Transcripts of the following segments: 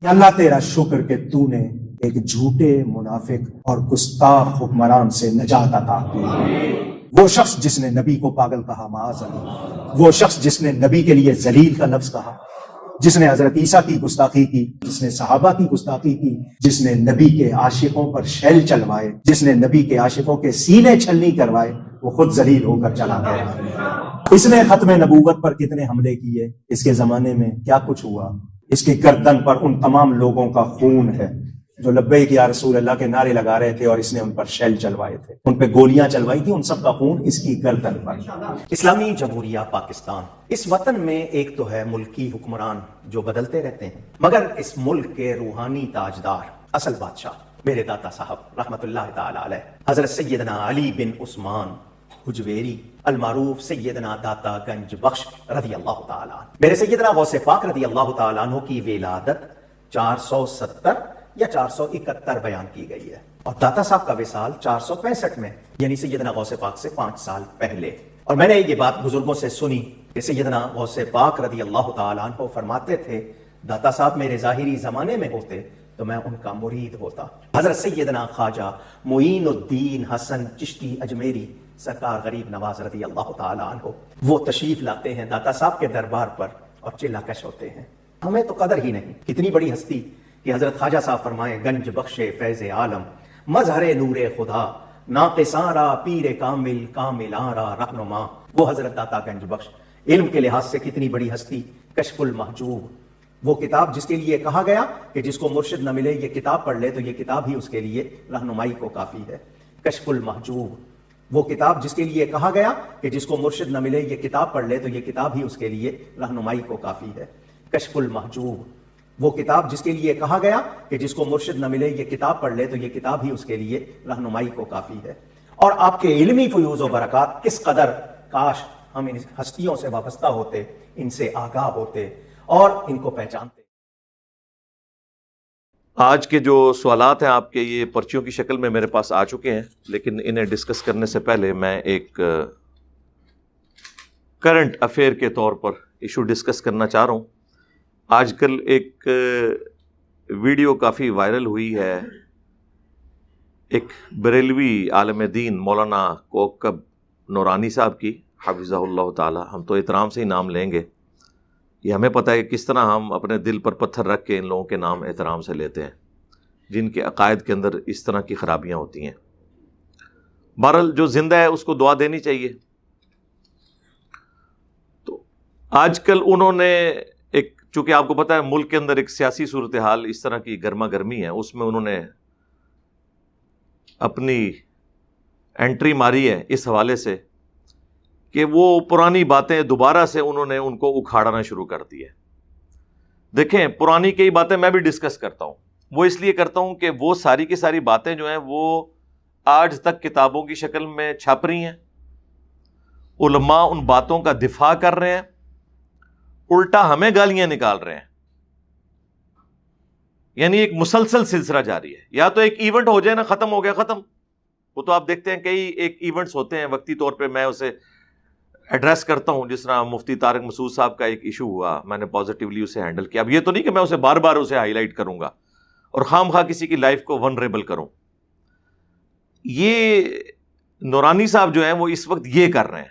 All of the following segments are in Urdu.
یا اللہ تیرا شکر کہ تو نے ایک جھوٹے منافق اور گستاخ حکمران سے نجات عطا کی۔ وہ شخص جس نے نبی کو پاگل کہا معاذ اللہ، وہ شخص جس نے نبی کے لیے ذلیل کا لفظ کہا، جس نے حضرت عیسیٰ کی گستاخی کی، جس نے صحابہ کی گستاخی کی، جس نے نبی کے عاشقوں پر شیل چلوائے، جس نے نبی کے عاشقوں کے سینے چھلنی کروائے، وہ خود ذلیل ہو کر چلا گیا۔ اس نے ختم نبوت پر کتنے حملے کیے، اس کے زمانے میں کیا کچھ ہوا؟ اس کی گردن پر ان تمام لوگوں کا خون ہے جو لبیک یا رسول اللہ کے نعرے لگا رہے تھے اور اس نے ان پر شیل چلوائے تھے، ان پہ گولیاں چلوائی تھی، ان سب کا خون اس کی گردن پر۔ اسلامی جمہوریہ پاکستان، اس وطن میں ایک تو ہے ملکی حکمران جو بدلتے رہتے ہیں، مگر اس ملک کے روحانی تاجدار، اصل بادشاہ میرے داتا صاحب رحمت اللہ تعالی علیہ حضرت سیدنا علی بن عثمان حجویری المعروف سیدنا داتا گنج بخش رضی اللہ تعالیٰ عنہ، میرے سیدنا غوث پاک رضی اللہ تعالیٰ عنہ کی ولادت 470 یا 471 بیان کی گئی ہے، اور داتا صاحب کا وصال 465 میں، یعنی سیدنا غوث پاک سے 5 سال پہلے۔ اور میں نے یہ بات بزرگوں سے سنی کہ سیدنا غوث پاک رضی اللہ تعالیٰ عنہ فرماتے تھے داتا صاحب میرے ظاہری زمانے میں ہوتے تو میں ان کا مرید ہوتا۔ حضرت سیدنا خواجہ معین الدین حسن چشتی اجمیری سرکار غریب نواز رضی اللہ تعالیٰ عنہ، وہ تشریف لاتے ہیں داتا صاحب کے دربار پر اور چلا کش ہوتے ہیں۔ ہمیں تو قدر ہی نہیں، کتنی بڑی ہستی کہ حضرت خواجہ صاحب فرمائیں گنج بخش فیض عالم مظہر نور خدا ناقصاں را پیر کامل کاملاں را رہنما، وہ حضرت داتا گنج بخش علم کے لحاظ سے کتنی بڑی ہستی۔ کشف المحجوب، وہ کتاب جس کے لیے کہا گیا کہ جس کو مرشد نہ ملے یہ کتاب پڑھ لے تو یہ کتاب ہی اس کے لیے رہنمائی کو کافی ہے۔ کشف المحجوب، وہ کتاب جس کے لیے کہا گیا کہ جس کو مرشد نہ ملے یہ کتاب پڑھ لے تو یہ کتاب ہی اس کے لیے رہنمائی کو کافی ہے۔ کشف المحجوب، وہ کتاب جس کے لیے کہا گیا کہ جس کو مرشد نہ ملے یہ کتاب پڑھ لے تو یہ کتاب ہی اس کے لیے رہنمائی کو کافی ہے۔ اور آپ کے علمی فیوز و برکات کس قدر، کاش ہم ان ہستیوں سے وابستہ ہوتے، ان سے آگاہ ہوتے اور ان کو پہچانتے۔ آج کے جو سوالات ہیں آپ کے یہ پرچیوں کی شکل میں میرے پاس آ چکے ہیں، لیکن انہیں ڈسکس کرنے سے پہلے میں ایک کرنٹ افیئر کے طور پر ایشو ڈسکس کرنا چاہ رہا ہوں۔ آج کل ایک ویڈیو کافی وائرل ہوئی ہے، ایک بریلوی عالم دین مولانا کوکب نورانی صاحب کی حفظہ اللہ تعالی، ہم تو احترام سے ہی نام لیں گے، یہ ہمیں پتہ ہے کہ کس طرح ہم اپنے دل پر پتھر رکھ کے ان لوگوں کے نام احترام سے لیتے ہیں جن کے عقائد کے اندر اس طرح کی خرابیاں ہوتی ہیں۔ بہرحال جو زندہ ہے اس کو دعا دینی چاہیے۔ تو آج کل انہوں نے ایک، چونکہ آپ کو پتہ ہے ملک کے اندر ایک سیاسی صورتحال اس طرح کی گرما گرمی ہے، اس میں انہوں نے اپنی انٹری ماری ہے اس حوالے سے کہ وہ پرانی باتیں دوبارہ سے انہوں نے ان کو اکھاڑنا شروع کر دی ہے۔ دیکھیں، پرانی کئی باتیں میں بھی ڈسکس کرتا ہوں، وہ اس لیے کرتا ہوں کہ وہ ساری کی ساری باتیں جو ہیں وہ آج تک کتابوں کی شکل میں چھپ رہی ہیں، علماء ان باتوں کا دفاع کر رہے ہیں، الٹا ہمیں گالیاں نکال رہے ہیں، یعنی ایک مسلسل سلسلہ جاری ہے۔ یا تو ایک ایونٹ ہو جائے نا، ختم ہو گیا ختم، وہ تو آپ دیکھتے ہیں کئی ایک ایونٹس ہوتے ہیں وقتی طور پہ میں اسے ایڈریس کرتا ہوں، جس طرح مفتی طارق مسعود صاحب کا ایک ایشو ہوا، میں نے پازیٹیولی اسے ہینڈل کیا۔ اب یہ تو نہیں کہ میں اسے بار بار اسے ہائی لائٹ کروں گا اور خام خواہ کسی کی لائف کو ونریبل کروں۔ یہ نورانی صاحب جو ہیں وہ اس وقت یہ کر رہے ہیں۔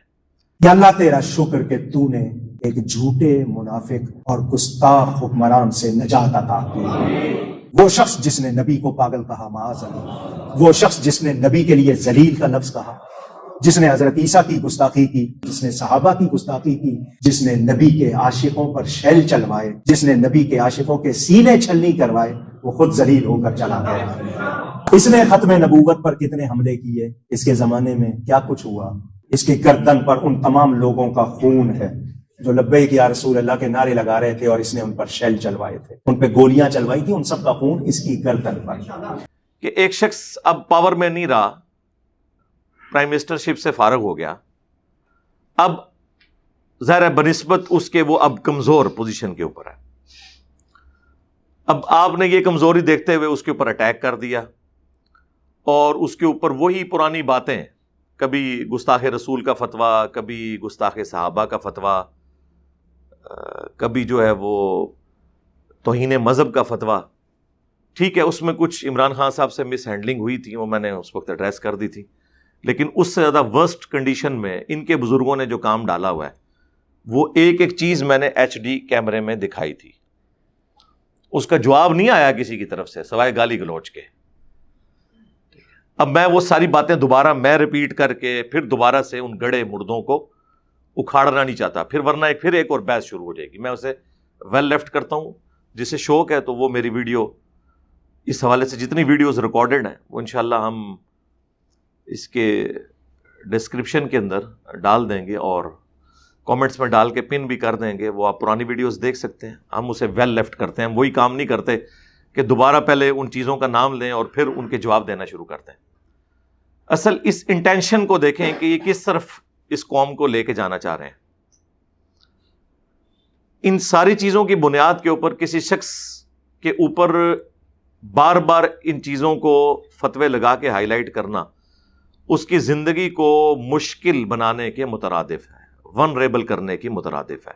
یا اللہ تیرا شکر کہ تو نے ایک جھوٹے منافق اور گستاخ حکمران سے نجات عطا کی۔ وہ شخص جس نے نبی کو پاگل کہا معاذ اللہ، وہ شخص جس نے نبی کے لیے ذلیل کا لفظ کہا، جس نے حضرت عیسیٰ کی گستاخی کی، جس نے صحابہ کی گستاخی کی، جس نے نبی کے عاشقوں پر شیل چلوائے، جس نے نبی کے عاشقوں کے سینے چھلنی کروائے، وہ خود ذلیل ہو کر چلا گیا۔ اس نے ختم نبوت پر کتنے حملے کیے، اس کے زمانے میں کیا کچھ ہوا؟ اس کی گردن پر ان تمام لوگوں کا خون ہے جو لبیک یا رسول اللہ کے نعرے لگا رہے تھے اور اس نے ان پر شیل چلوائے تھے، ان پہ گولیاں چلوائی تھی، ان سب کا خون اس کی گردن پر۔ کہ ایک شخص اب پاور میں نہیں رہا، پرائم منسٹرشپ سے فارغ ہو گیا، اب ظاہر ہے بنسبت اس کے وہ اب کمزور پوزیشن کے اوپر ہے، اب آپ نے یہ کمزوری دیکھتے ہوئے اس کے اوپر اٹیک کر دیا اور اس کے اوپر وہی پرانی باتیں، کبھی گستاخ رسول کا فتویٰ، کبھی گستاخ صحابہ کا فتویٰ، کبھی جو ہے وہ توہین مذہب کا فتویٰ، ٹھیک ہے اس میں کچھ عمران خان صاحب سے مس ہینڈلنگ ہوئی تھی، وہ میں نے اس وقت ایڈریس کر دی تھی، لیکن اس سے زیادہ ورسٹ کنڈیشن میں ان کے بزرگوں نے جو کام ڈالا ہوا ہے، وہ ایک ایک چیز میں نے ایچ ڈی کیمرے میں دکھائی تھی، اس کا جواب نہیں آیا کسی کی طرف سے سوائے گالی گلوچ کے۔ اب میں وہ ساری باتیں دوبارہ میں ریپیٹ کر کے پھر دوبارہ سے ان گڑے مردوں کو اکھاڑنا نہیں چاہتا، ورنہ پھر ایک اور بحث شروع ہو جائے گی۔ میں اسے ویل لیفٹ کرتا ہوں، جسے شوق ہے تو وہ میری ویڈیو اس حوالے سے جتنی ویڈیوز ریکارڈڈ ہیں وہ انشاءاللہ ہم اس کے ڈسکرپشن کے اندر ڈال دیں گے اور کامنٹس میں ڈال کے پن بھی کر دیں گے، وہ آپ پرانی ویڈیوز دیکھ سکتے ہیں۔ ہم اسے ویل لیفٹ کرتے ہیں، ہم وہی کام نہیں کرتے کہ دوبارہ پہلے ان چیزوں کا نام لیں اور پھر ان کے جواب دینا شروع کرتے ہیں۔ اصل اس انٹینشن کو دیکھیں کہ یہ کس طرف اس قوم کو لے کے جانا چاہ رہے ہیں۔ ان ساری چیزوں کی بنیاد کے اوپر کسی شخص کے اوپر بار بار ان چیزوں کو فتوے لگا کے ہائی لائٹ کرنا اس کی زندگی کو مشکل بنانے کے مترادف ہے، ونریبل کرنے کی مترادف ہے،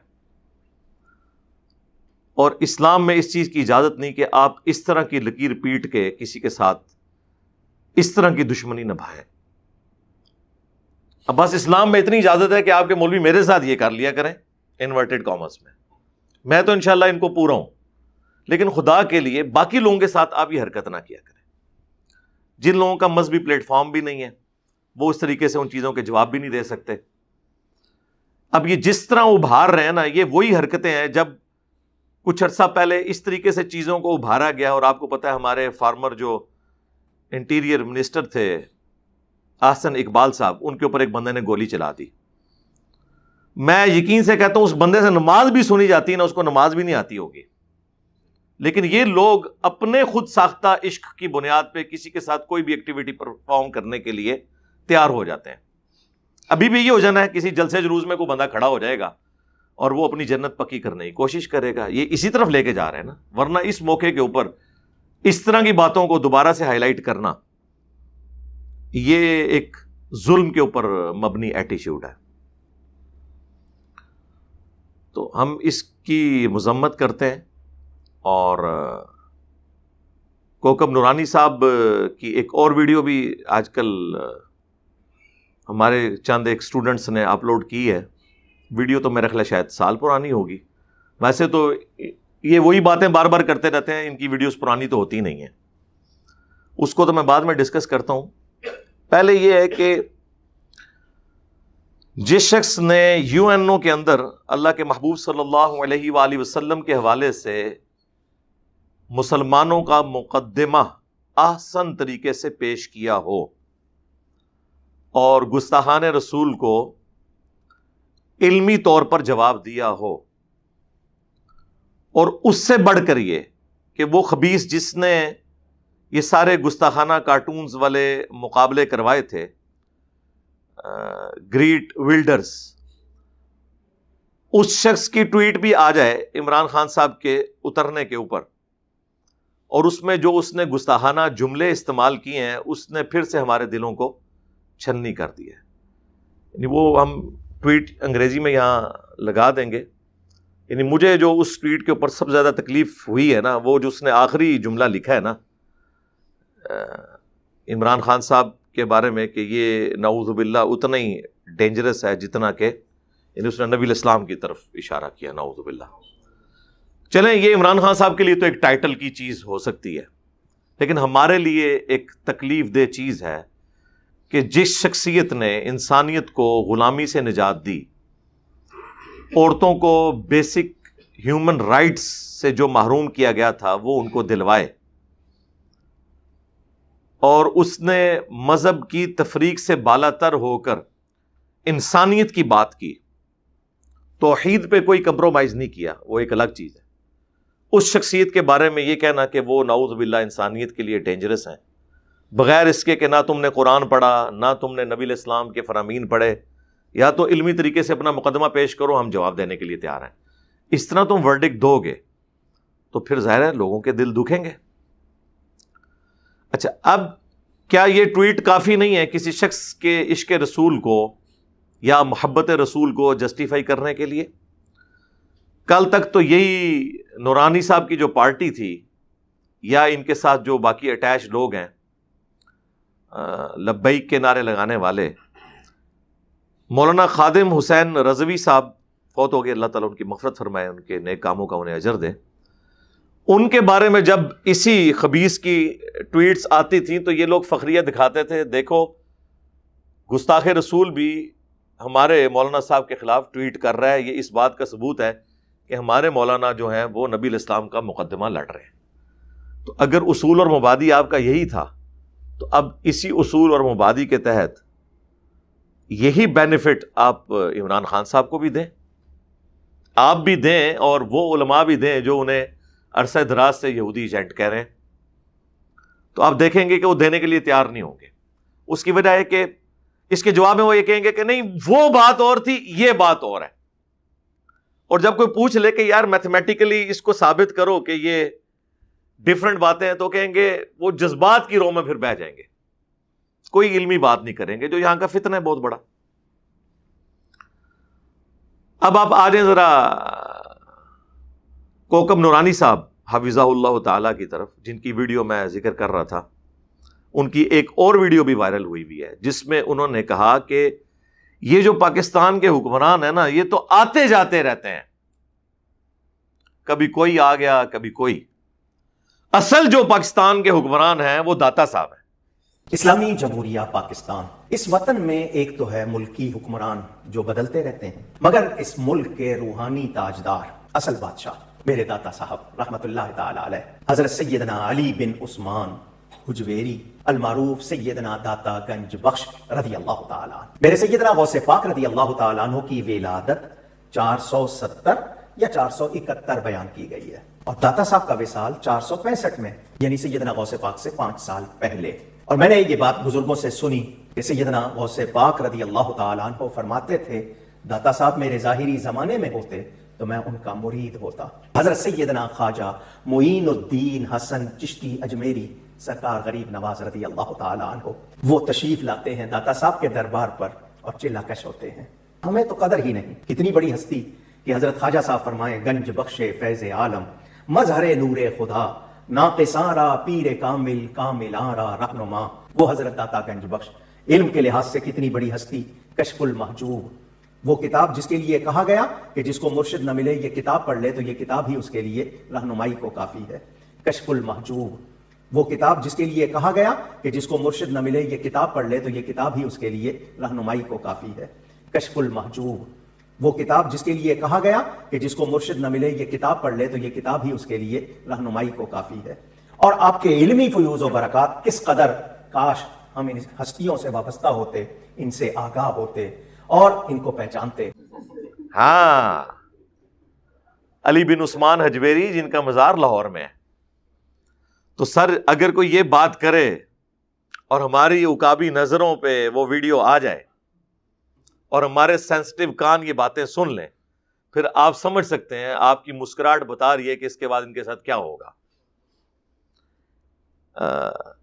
اور اسلام میں اس چیز کی اجازت نہیں کہ آپ اس طرح کی لکیر پیٹ کے کسی کے ساتھ اس طرح کی دشمنی نبھائیں۔ اب بس اسلام میں اتنی اجازت ہے کہ آپ کے مولوی میرے ساتھ یہ کر لیا کریں انورٹڈ کامرس میں تو انشاءاللہ ان کو پورا ہوں، لیکن خدا کے لیے باقی لوگوں کے ساتھ آپ یہ حرکت نہ کیا کریں۔ جن لوگوں کا مذہبی پلیٹ فارم بھی نہیں ہے وہ اس طریقے سے ان چیزوں کے جواب بھی نہیں دے سکتے۔ اب یہ جس طرح ابھار رہے ہیں نا، یہ وہی حرکتیں ہیں جب کچھ عرصہ پہلے اس طریقے سے چیزوں کو ابھارا گیا، اور آپ کو پتہ ہے ہمارے فارمر جو انٹیریئر منسٹر تھے احسن اقبال صاحب، ان کے اوپر ایک بندے نے گولی چلا دی۔ میں یقین سے کہتا ہوں اس بندے سے نماز بھی سنی جاتی نا، اس کو نماز بھی نہیں آتی ہوگی، لیکن یہ لوگ اپنے خود ساختہ عشق کی بنیاد پہ کسی کے ساتھ کوئی بھی ایکٹیویٹی پرفارم کرنے کے لیے تیار ہو جاتے ہیں۔ ابھی بھی یہ ہو جانا ہے، کسی جلسے جلوس میں کوئی بندہ کھڑا ہو جائے گا اور وہ اپنی جنت پکی کرنے کی کوشش کرے گا، یہ اسی طرف لے کے جا رہے ہیں نا۔ ورنہ اس موقع کے اوپر اس طرح کی باتوں کو دوبارہ سے ہائی لائٹ کرنا یہ ایک ظلم کے اوپر مبنی ایٹیچیوڈ ہے۔ تو ہم اس کی مذمت کرتے ہیں، اور کوکب نورانی صاحب کی ایک اور ویڈیو بھی آج کل ہمارے چند ایک سٹوڈنٹس نے اپلوڈ کی ہے۔ ویڈیو تو میرے خیال شاید سال پرانی ہوگی، ویسے تو یہ وہی باتیں بار بار کرتے رہتے ہیں، ان کی ویڈیوز پرانی تو ہوتی نہیں ہیں، اس کو تو میں بعد میں ڈسکس کرتا ہوں۔ پہلے یہ ہے کہ جس شخص نے UNO کے اندر اللہ کے محبوب صلی اللہ علیہ وآلہ وسلم کے حوالے سے مسلمانوں کا مقدمہ احسن طریقے سے پیش کیا ہو اور گستاخان رسول کو علمی طور پر جواب دیا ہو، اور اس سے بڑھ کر یہ کہ وہ خبیث جس نے یہ سارے گستاخانہ کارٹونز والے مقابلے کروائے تھے، گریٹ ولڈرز، اس شخص کی ٹویٹ بھی آ جائے عمران خان صاحب کے اترنے کے اوپر، اور اس میں جو اس نے گستاخانہ جملے استعمال کیے ہیں اس نے پھر سے ہمارے دلوں کو چھنی کر دی ہے۔ یعنی وہ ہم ٹویٹ انگریزی میں یہاں لگا دیں گے۔ یعنی مجھے جو اس ٹویٹ کے اوپر سب سے زیادہ تکلیف ہوئی ہے نا، وہ جو اس نے آخری جملہ لکھا ہے نا عمران خان صاحب کے بارے میں، کہ یہ نعوذ باللہ اتنا ہی ڈینجرس ہے جتنا کہ، یعنی اس نے نبی الاسلام کی طرف اشارہ کیا، نعوذ باللہ۔ چلیں یہ عمران خان صاحب کے لیے تو ایک ٹائٹل کی چیز ہو سکتی ہے، لیکن ہمارے لیے ایک تکلیف دہ چیز ہے کہ جس شخصیت نے انسانیت کو غلامی سے نجات دی، عورتوں کو بیسک ہیومن رائٹس سے جو محروم کیا گیا تھا وہ ان کو دلوائے، اور اس نے مذہب کی تفریق سے بالا تر ہو کر انسانیت کی بات کی، توحید پہ کوئی کمپرومائز نہیں کیا، وہ ایک الگ چیز ہے۔ اس شخصیت کے بارے میں یہ کہنا کہ وہ نعوذ باللہ انسانیت کے لیے ڈینجرس ہیں، بغیر اس کے کہ نہ تم نے قرآن پڑھا، نہ تم نے نبی الاسلام کے فرامین پڑھے، یا تو علمی طریقے سے اپنا مقدمہ پیش کرو، ہم جواب دینے کے لیے تیار ہیں۔ اس طرح تم ورڈکٹ دو گے تو پھر ظاہر ہے لوگوں کے دل دکھیں گے۔ اچھا، اب کیا یہ ٹویٹ کافی نہیں ہے کسی شخص کے عشق رسول کو یا محبت رسول کو جسٹیفائی کرنے کے لیے؟ کل تک تو یہی نورانی صاحب کی جو پارٹی تھی یا ان کے ساتھ جو باقی اٹیچ لوگ ہیں لبیک کے نعرے لگانے والے، مولانا خادم حسین رضوی صاحب فوت ہو گئے، اللہ تعالیٰ ان کی مغفرت فرمائے، ان کے نیک کاموں کا انہیں اجر دے. ان کے بارے میں جب اسی خبیث کی ٹویٹس آتی تھیں تو یہ لوگ فخریہ دکھاتے تھے، دیکھو گستاخ رسول بھی ہمارے مولانا صاحب کے خلاف ٹویٹ کر رہا ہے، یہ اس بات کا ثبوت ہے کہ ہمارے مولانا جو ہیں وہ نبی الاسلام کا مقدمہ لڑ رہے ہیں. تو اگر اصول اور مبادی آپ کا یہی تھا تو اب اسی اصول اور مبادی کے تحت یہی بینیفٹ آپ عمران خان صاحب کو بھی دیں، آپ بھی دیں، اور وہ علماء بھی دیں جو انہیں عرصہ دراز سے یہودی ایجنٹ کہہ رہے ہیں. تو آپ دیکھیں گے کہ وہ دینے کے لیے تیار نہیں ہوں گے. اس کی وجہ ہے کہ اس کے جواب میں وہ یہ کہیں گے کہ نہیں وہ بات اور تھی، یہ بات اور ہے. اور جب کوئی پوچھ لے کہ یار میتھمیٹیکلی اس کو ثابت کرو کہ یہ ڈفرنٹ باتیں ہیں، تو کہیں گے وہ جذبات کی رو میں پھر بہ جائیں گے، کوئی علمی بات نہیں کریں گے، جو یہاں کا فتنہ ہے بہت بڑا. اب آپ آ جائیں ذرا کوکب نورانی صاحب حفظہ اللہ تعالیٰ کی طرف، جن کی ویڈیو میں ذکر کر رہا تھا. ان کی ایک اور ویڈیو بھی وائرل ہوئی ہے جس میں انہوں نے کہا کہ یہ جو پاکستان کے حکمران ہیں نا، یہ تو آتے جاتے رہتے ہیں، کبھی کوئی آ گیا کبھی کوئی. اصل جو پاکستان کے حکمران ہیں وہ داتا صاحب ہیں. اسلامی جمہوریہ پاکستان، اس وطن میں ایک تو ہے ملکی حکمران جو بدلتے رہتے ہیں، مگر اس ملک کے روحانی تاجدار، اصل بادشاہ میرے داتا صاحب رحمت اللہ تعالی علیہ حضرت سیدنا علی بن عثمان حجویری المعروف سیدنا داتا گنج بخش رضی اللہ تعالیٰ عنہ. میرے سیدنا غوث پاک رضی اللہ تعالیٰ عنہ کی ولادت 470 یا 471 بیان کی گئی ہے، اور داتا صاحب کا وصال 465 میں، یعنی سیدنا غوث پاک سے 5 سال پہلے. اور میں نے یہ بات بزرگوں سے سنی کہ سیدنا غوث پاک رضی اللہ تعالیٰ عنہ فرماتے تھے داتا صاحب میرے ظاہری زمانے میں ہوتے تو میں ان کا مرید ہوتا. حضرت سیدنا خواجہ معین الدین حسن چشتی اجمیری سرکار غریب نواز رضی اللہ تعالیٰ عنہ وہ تشریف لاتے ہیں داتا صاحب کے دربار پر اور چلا کش ہوتے ہیں. ہمیں تو قدر ہی نہیں، کتنی بڑی ہستی کہ حضرت خواجہ صاحب فرمائیں گنج بخش فیض عالم مظہر نور خدا ناقصاں را پیر کامل کاملاں را رہنما. وہ حضرت داتا گنج بخش علم کے لحاظ سے کتنی بڑی ہستی. کشف المحجوب، وہ کتاب جس کے لیے کہا گیا کہ جس کو مرشد نہ ملے یہ کتاب پڑھ لے تو یہ کتاب ہی اس کے لیے رہنمائی کو کافی ہے. کشف المحجوب، وہ کتاب جس کے لیے کہا گیا کہ جس کو مرشد نہ ملے یہ کتاب پڑھ لے تو یہ کتاب ہی اس کے لیے رہنمائی کو کافی ہے. کشف المحجوب، وہ کتاب جس کے لیے کہا گیا کہ جس کو مرشد نہ ملے یہ کتاب پڑھ لے تو یہ کتاب ہی اس کے لیے رہنمائی کو کافی ہے. اور آپ کے علمی فیوز و برکات کس قدر، کاش ہم ان ہستیوں سے وابستہ ہوتے، ان سے آگاہ ہوتے اور ان کو پہچانتے. ہاں، علی بن عثمان حجویری جن کا مزار لاہور میں ہے. تو سر اگر کوئی یہ بات کرے اور ہماری عقابی نظروں پہ وہ ویڈیو آ جائے اور ہمارے سینسٹیو کان یہ باتیں سن لیں، پھر آپ سمجھ سکتے ہیں، آپ کی مسکراہٹ بتا رہی ہے کہ اس کے بعد ان کے ساتھ کیا ہوگا.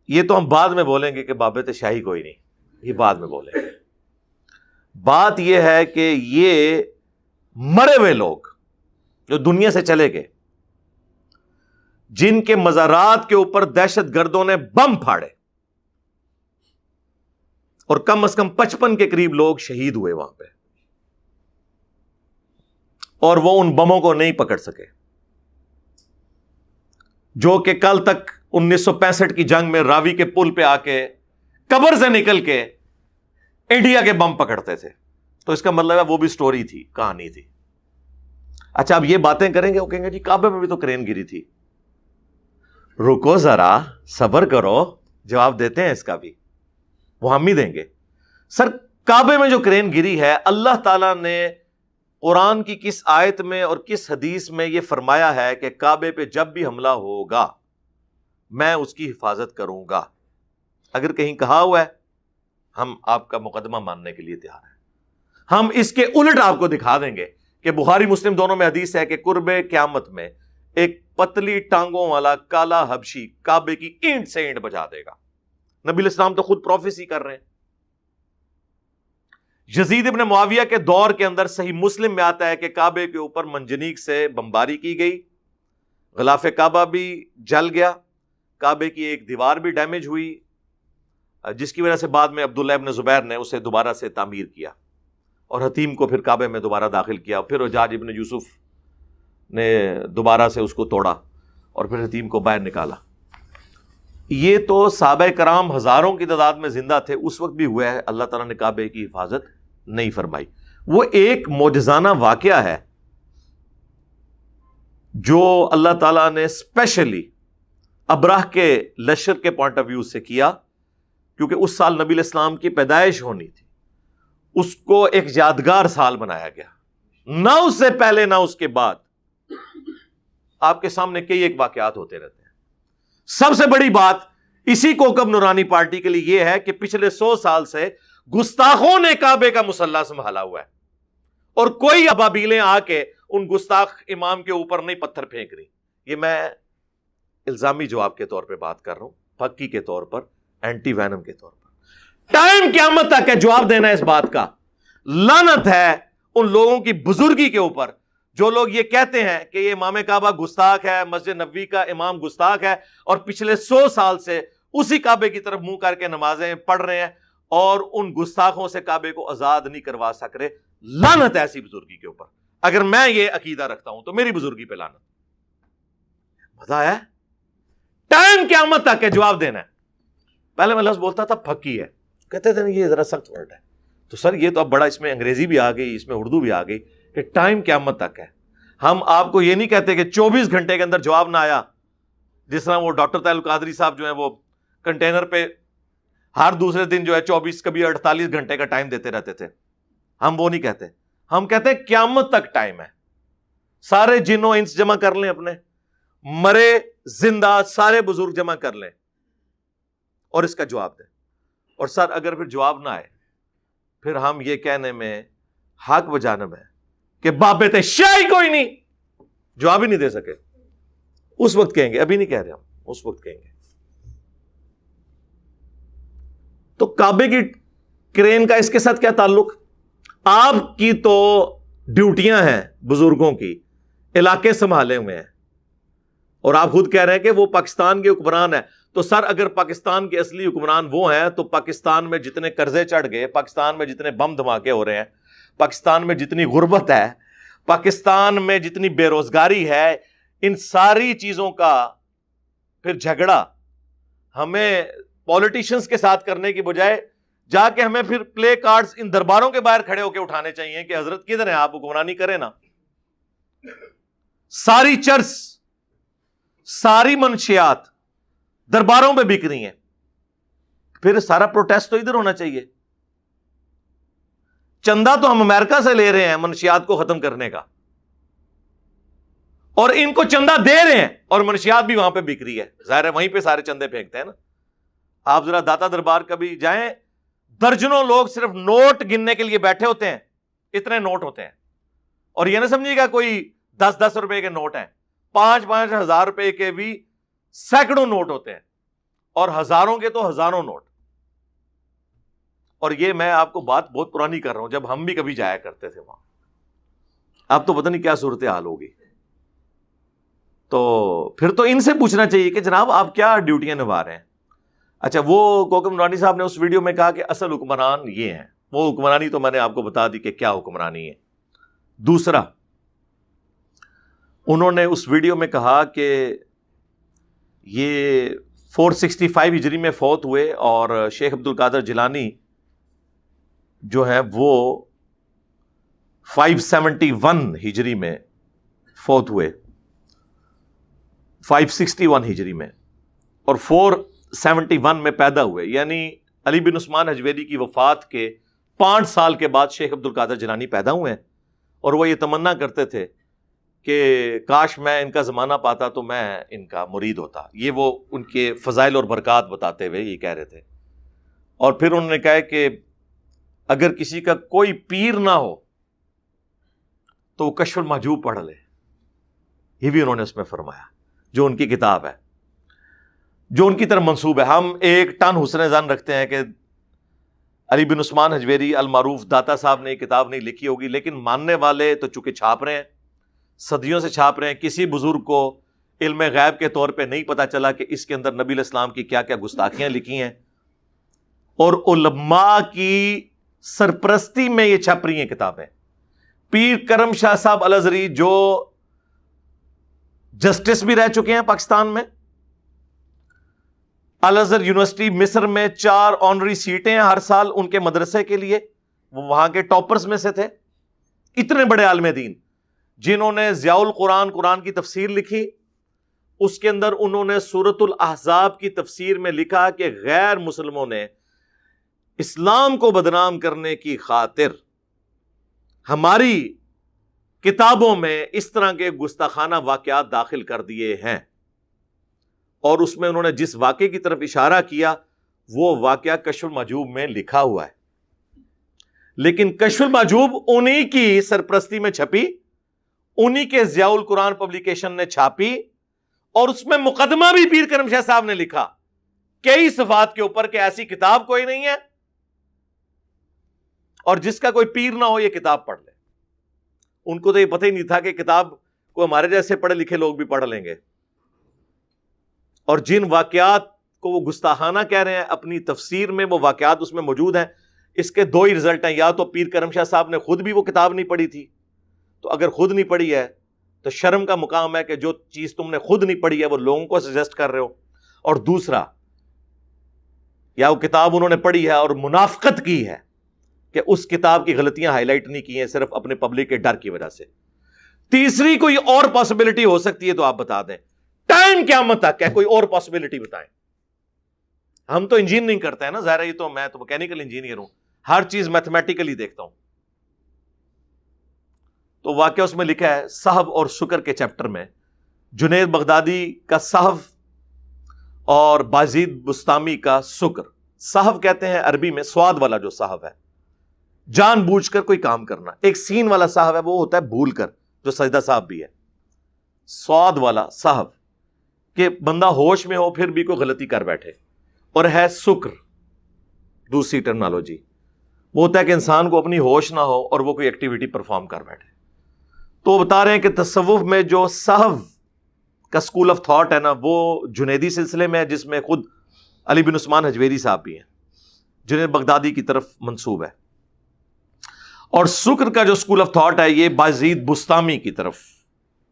یہ تو ہم بعد میں بولیں گے کہ بابت شاہی کوئی نہیں، یہ بعد میں بولیں گے. بات یہ ہے کہ یہ مرے ہوئے لوگ جو دنیا سے چلے گئے، جن کے مزارات کے اوپر دہشت گردوں نے بم پھاڑے اور کم از کم 55 کے قریب لوگ شہید ہوئے وہاں پہ، اور وہ ان بموں کو نہیں پکڑ سکے، جو کہ کل تک 1965 کی جنگ میں راوی کے پل پہ آ کے قبر سے نکل کے انڈیا کے بم پکڑتے تھے. تو اس کا مطلب ہے وہ بھی سٹوری تھی، کہانی تھی. اچھا اب یہ باتیں کریں گے، وہ کہیں گے جی کعبے میں بھی تو کرین گری تھی. رکو ذرا، صبر کرو، جواب دیتے ہیں اس کا بھی، وہ ہم ہی دیں گے. سر کعبے میں جو کرین گری ہے، اللہ تعالیٰ نے قرآن کی کس آیت میں اور کس حدیث میں یہ فرمایا ہے کہ کعبے پہ جب بھی حملہ ہوگا میں اس کی حفاظت کروں گا؟ اگر کہیں کہا ہوا ہے، ہم آپ کا مقدمہ ماننے کے لیے تیار ہیں. ہم اس کے الٹ آپ کو دکھا دیں گے کہ بخاری مسلم دونوں میں حدیث ہے کہ قرب قیامت میں ایک پتلی ٹانگوں والا کالا حبشی کعبے کی اینٹ سے اینٹ بجا دے گا. نبی الاسلام تو خود پروفیسی کر رہے ہیں. یزید ابن معاویہ کے دور کے اندر صحیح مسلم میں آتا ہے کہ کعبے کے اوپر منجنیق سے بمباری کی گئی، غلاف کعبہ بھی جل گیا، کعبے کی ایک دیوار بھی ڈیمیج ہوئی، جس کی وجہ سے بعد میں عبداللہ ابن زبیر نے اسے دوبارہ سے تعمیر کیا اور حتیم کو پھر کعبے میں دوبارہ داخل کیا، پھر حجاج ابن یوسف نے دوبارہ سے اس کو توڑا اور پھر حتیم کو باہر نکالا۔ یہ تو صحابہ کرام ہزاروں کی تعداد میں زندہ تھے، اس وقت بھی ہوا ہے، اللہ تعالیٰ نے کعبے کی حفاظت نہیں فرمائی۔ وہ ایک معجزانہ واقعہ ہے جو اللہ تعالیٰ نے اسپیشلی ابراہ کے لشکر کے پوائنٹ آف ویو سے کیا، کیونکہ اس سال نبی علیہ السلام کی پیدائش ہونی تھی، اس کو ایک یادگار سال بنایا گیا، نہ اس سے پہلے نہ اس کے بعد۔ آپ کے سامنے کئی ایک واقعات ہوتے رہتے ہیں۔ سب سے بڑی بات اسی کوکب نورانی پارٹی کے لیے یہ ہے کہ پچھلے 100 سال سے گستاخوں نے کعبے کا مصلی سنبھالا ہوا ہے، اور کوئی ابابیلیں آ کے ان گستاخ امام کے اوپر نہیں پتھر پھینک رہی۔ یہ میں الزامی جواب کے طور پہ بات کر رہا ہوں، پکی کے طور پر، اینٹی وینم کے طور پر۔ ٹائم قیامت تک ہے جواب دینا اس بات کا۔ لعنت ہے ان لوگوں کی بزرگی کے اوپر جو لوگ یہ کہتے ہیں کہ یہ امام کعبہ گستاخ ہے، مسجد نبوی کا امام گستاخ ہے، اور پچھلے 100 سال سے اسی کعبے کی طرف منہ کر کے نمازیں پڑھ رہے ہیں اور ان گستاخوں سے کعبے کو آزاد نہیں کروا سک رہے۔ لعنت ہے ایسی بزرگی کے اوپر۔ اگر میں یہ عقیدہ رکھتا ہوں تو میری بزرگی پہ لعنت۔ مزہ ہے؟ ٹائم قیامت تک ہے جواب دینا ہے۔ پہلے میں لفظ بولتا تھا پھکی ہے، کہتے تھے یہ ذرا سخت ورڈ ہے، تو سر یہ تو اب بڑا، اس میں انگریزی بھی آ گئی، اس میں اردو بھی آ گئی کہ ٹائم قیامت تک ہے۔ ہم آپ کو یہ نہیں کہتے کہ 24 گھنٹے کے اندر جواب نہ آیا، جس طرح وہ ڈاکٹر طاہر القادری صاحب جو ہیں وہ کنٹینر پہ ہر دوسرے دن جو ہے 24 کبھی 48 گھنٹے کا ٹائم دیتے رہتے تھے۔ ہم وہ نہیں کہتے، ہم کہتے ہیں قیامت تک ٹائم ہے۔ سارے جن و انس جمع کر لیں، اپنے مرے زندہ سارے بزرگ جمع کر لیں اور اس کا جواب دیں۔ اور سر اگر پھر جواب نہ آئے، پھر ہم یہ کہنے میں حق بجانب ہے کہ بابت شاہی کوئی نہیں، جواب ہی نہیں دے سکے، اس وقت کہیں گے، ابھی نہیں کہہ رہے ہم، اس وقت کہیں گے۔ تو کعبے کی کرین کا اس کے ساتھ کیا تعلق؟ آپ کی تو ڈیوٹیاں ہیں بزرگوں کی، علاقے سنبھالے ہوئے ہیں، اور آپ خود کہہ رہے ہیں کہ وہ پاکستان کے حکمران ہیں۔ تو سر اگر پاکستان کے اصلی حکمران وہ ہیں تو پاکستان میں جتنے قرضے چڑھ گئے، پاکستان میں جتنے بم دھماکے ہو رہے ہیں، پاکستان میں جتنی غربت ہے، پاکستان میں جتنی بے روزگاری ہے، ان ساری چیزوں کا پھر جھگڑا ہمیں پولیٹیشنز کے ساتھ کرنے کی بجائے جا کے ہمیں پھر پلے کارڈز ان درباروں کے باہر کھڑے ہو کے اٹھانے چاہیے کہ حضرت کدھر ہیں آپ، حکمرانی کریں نا۔ ساری چرس، ساری منشیات درباروں پہ بک رہی ہیں، پھر سارا پروٹیسٹ تو ادھر ہونا چاہیے۔ چندہ تو ہم امریکہ سے لے رہے ہیں منشیات کو ختم کرنے کا، اور ان کو چندہ دے رہے ہیں اور منشیات بھی وہاں پہ بک رہی ہے، ظاہر ہے وہیں پہ سارے چندے پھینکتے ہیں نا۔ آپ ذرا داتا دربار کبھی جائیں، درجنوں لوگ صرف نوٹ گننے کے لیے بیٹھے ہوتے ہیں، اتنے نوٹ ہوتے ہیں، اور یہ نہ سمجھیے گا کوئی 10-10 روپے کے نوٹ ہیں، 5-5 ہزار روپے کے بھی سینکڑوں نوٹ ہوتے ہیں، اور ہزاروں کے تو ہزاروں نوٹ۔ اور یہ میں آپ کو بات بہت پرانی کر رہا ہوں، جب ہم بھی کبھی جایا کرتے تھے وہاں۔ اب تو پتہ نہیں کیا صورتحال ہوگی۔ تو پھر تو ان سے پوچھنا چاہیے کہ جناب آپ کیا ڈیوٹیاں نبھا رہے ہیں۔ اچھا، وہ کوکب نورانی صاحب نے اس ویڈیو میں کہا کہ اصل حکمران یہ ہیں، وہ حکمرانی تو میں نے آپ کو بتا دی کہ کیا حکمرانی ہے۔ دوسرا، انہوں نے اس ویڈیو میں کہا کہ یہ 465 ہجری میں فوت ہوئے، اور شیخ عبد القادر جیلانی جو ہیں وہ 571 ہجری میں فوت ہوئے، 561 ہجری میں، اور 471 میں پیدا ہوئے، یعنی علی بن عثمان حجویری کی وفات کے 5 سال کے بعد شیخ عبد القادر جیلانی پیدا ہوئے ہیں۔ اور وہ یہ تمنا کرتے تھے کہ کاش میں ان کا زمانہ پاتا تو میں ان کا مرید ہوتا۔ یہ وہ ان کے فضائل اور برکات بتاتے ہوئے یہ کہہ رہے تھے۔ اور پھر انہوں نے کہا کہ اگر کسی کا کوئی پیر نہ ہو تو وہ کشف المحجوب پڑھ لے، یہ بھی انہوں نے اس میں فرمایا، جو ان کی کتاب ہے، جو ان کی طرف منسوب ہے۔ ہم 1 ٹن حسن ظن رکھتے ہیں کہ علی بن عثمان حجویری المعروف داتا صاحب نے یہ کتاب نہیں لکھی ہوگی، لیکن ماننے والے تو چونکہ چھاپ رہے ہیں، صدیوں سے چھاپ رہے ہیں، کسی بزرگ کو علم غیب کے طور پہ نہیں پتا چلا کہ اس کے اندر نبی علیہ السلام کی کیا کیا گستاخیاں لکھی ہیں، اور علماء کی سرپرستی میں یہ چھپ رہی ہیں کتابیں۔ پیر کرم شاہ صاحب الازہری جو جسٹس بھی رہ چکے ہیں پاکستان میں، الازہر یونیورسٹی مصر میں 4 آنری سیٹیں ہیں ہر سال ان کے مدرسے کے لیے، وہ وہاں کے ٹاپرز میں سے تھے۔ اتنے بڑے عالم دین جنہوں نے ضیاء القرآن، قرآن کی تفسیر لکھی، اس کے اندر انہوں نے سورۃ الاحزاب کی تفسیر میں لکھا کہ غیر مسلموں نے اسلام کو بدنام کرنے کی خاطر ہماری کتابوں میں اس طرح کے گستاخانہ واقعات داخل کر دیے ہیں، اور اس میں انہوں نے جس واقعے کی طرف اشارہ کیا وہ واقعہ کشف المحجوب میں لکھا ہوا ہے، لیکن کشف المحجوب انہی کی سرپرستی میں چھپی، انہی کے ضیاء القرآن پبلیکیشن نے چھاپی، اور اس میں مقدمہ بھی پیر کرم شاہ صاحب نے لکھا کئی صفات کے اوپر کہ ایسی کتاب کوئی نہیں ہے، اور جس کا کوئی پیر نہ ہو یہ کتاب پڑھ لے۔ ان کو تو یہ پتہ ہی نہیں تھا کہ کتاب کو ہمارے جیسے پڑھے لکھے لوگ بھی پڑھ لیں گے، اور جن واقعات کو وہ گستاخانہ کہہ رہے ہیں اپنی تفسیر میں، وہ واقعات اس میں موجود ہیں۔ اس کے 2 ہی رزلٹ ہیں، یا تو پیر کرم شاہ صاحب نے خود بھی وہ کتاب نہیں پڑھی تھی، تو اگر خود نہیں پڑھی ہے تو شرم کا مقام ہے کہ جو چیز تم نے خود نہیں پڑھی ہے وہ لوگوں کو سجیسٹ کر رہے ہو، اور دوسرا یا وہ کتاب انہوں نے پڑھی ہے اور منافقت کی ہے کہ اس کتاب کی غلطیاں ہائی لائٹ نہیں کی ہیں صرف اپنے پبلک کے ڈر کی وجہ سے۔ تیسری کوئی اور پاسبلٹی ہو سکتی ہے تو آپ بتا دیں، ٹائم قیامت تک ہے، کوئی اور پاسبلٹی بتائیں۔ ہم تو انجینئرنگ کرتے ہیں نا، ظاہر ہے یہ تو میں تو میکینیکل انجینئر ہوں، ہر چیز میتھمیٹیکلی دیکھتا ہوں۔ تو واقعہ اس میں لکھا ہے صحو اور شکر کے چیپٹر میں، جنید بغدادی کا صحو اور بازید بستامی کا شکر۔ صحو کہتے ہیں عربی میں سواد والا جو صحو ہے، جان بوجھ کر کوئی کام کرنا۔ ایک سین والا صحو ہے وہ ہوتا ہے بھول کر، جو سجدہ صاحب بھی ہے۔ سواد والا صحو کہ بندہ ہوش میں ہو پھر بھی کوئی غلطی کر بیٹھے، اور ہے شکر دوسری ٹرمنالوجی، وہ ہوتا ہے کہ انسان کو اپنی ہوش نہ ہو اور وہ کوئی ایکٹیویٹی پرفارم کر بیٹھے۔ تو بتا رہے ہیں کہ تصوف میں جو صحو کا سکول آف تھاٹ ہے نا، وہ جنیدی سلسلے میں ہے، جس میں خود علی بن عثمان حجویری صاحب بھی ہیں، جنید بغدادی کی طرف منسوب ہے۔ اور شکر کا جو سکول آف تھاٹ ہے یہ بازید بستامی کی طرف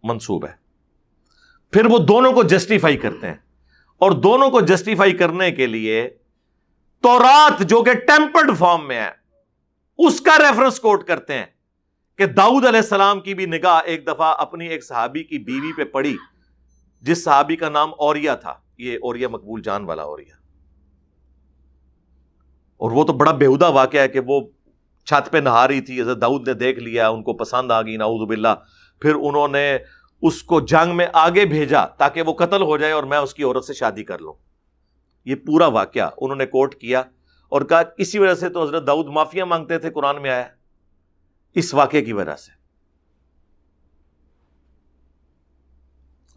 منسوب ہے۔ پھر وہ دونوں کو جسٹیفائی کرتے ہیں، اور دونوں کو جسٹیفائی کرنے کے لیے تورات جو کہ ٹیمپرڈ فارم میں ہے اس کا ریفرنس کوٹ کرتے ہیں کہ داؤد علیہ السلام کی بھی نگاہ ایک دفعہ اپنی ایک صحابی کی بیوی پہ پڑی، جس صحابی کا نام اوریا تھا، یہ اوریا مقبول جان والا اوریا۔ اور وہ تو بڑا بےہودہ واقعہ ہے کہ وہ چھت پہ نہا رہی تھی، حضرت داؤد نے دیکھ لیا، ان کو پسند آ گئی، نعوذ باللہ، پھر انہوں نے اس کو جنگ میں آگے بھیجا تاکہ وہ قتل ہو جائے اور میں اس کی عورت سے شادی کر لوں۔ یہ پورا واقعہ انہوں نے کوٹ کیا اور کہا اسی وجہ سے تو حضرت داؤد معافیاں مانگتے تھے، قرآن میں آیا اس واقعے کی وجہ سے،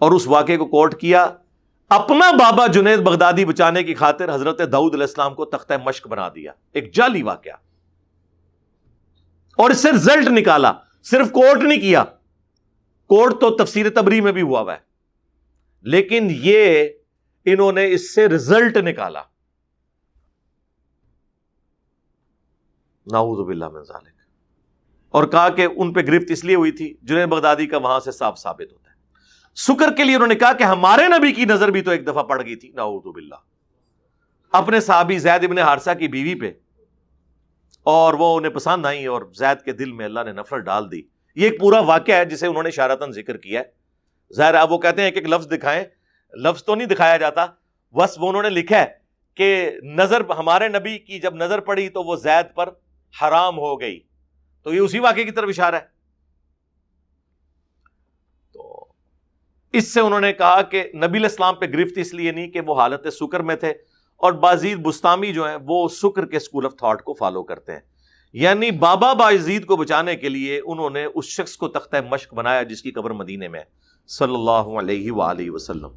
اور اس واقعے کو کوٹ کیا۔ اپنا بابا جنید بغدادی بچانے کی خاطر حضرت داؤد علیہ السلام کو تختہ مشق بنا دیا، ایک جعلی واقعہ، اور اس سے رزلٹ نکالا، صرف کوٹ نہیں کیا، کوٹ تو تفسیر تبری میں بھی ہوا ہے، لیکن یہ انہوں نے اس سے رزلٹ نکالا، نعوذ باللہ من ذالک، اور کہا کہ ان پہ گرفت اس لیے ہوئی تھی، جنید بغدادی کا وہاں سے صاف ثابت ہوتا ہے۔ شکر کے لیے انہوں نے کہا کہ ہمارے نبی کی نظر بھی تو ایک دفعہ پڑ گئی تھی، نعوذ باللہ، اپنے صحابی زید ابن حارثہ کی بیوی پہ، اور وہ انہیں پسند آئی اور زید کے دل میں اللہ نے نفرت ڈال دی۔ یہ ایک پورا واقعہ ہے جسے انہوں نے اشارتاً ذکر کیا ہے۔ ظاہر اب وہ کہتے ہیں ایک ایک لفظ دکھائیں، لفظ تو نہیں دکھایا جاتا، بس وہ انہوں نے لکھا ہے کہ نظر ہمارے نبی کی جب نظر پڑی تو وہ زید پر حرام ہو گئی، تو یہ اسی واقعے کی طرف اشارہ ہے۔ تو اس سے انہوں نے کہا کہ نبی علیہ السلام پہ گرفت اس لیے نہیں کہ وہ حالت سکر میں تھے، اور بازید بستامی جو ہیں وہ سکر کے سکول آف تھاٹ کو فالو کرتے ہیں، یعنی بابا بازید کو بچانے کے لیے انہوں نے اس شخص کو تختہ مشق بنایا جس کی قبر مدینے میں صلی اللہ علیہ وآلہ وسلم۔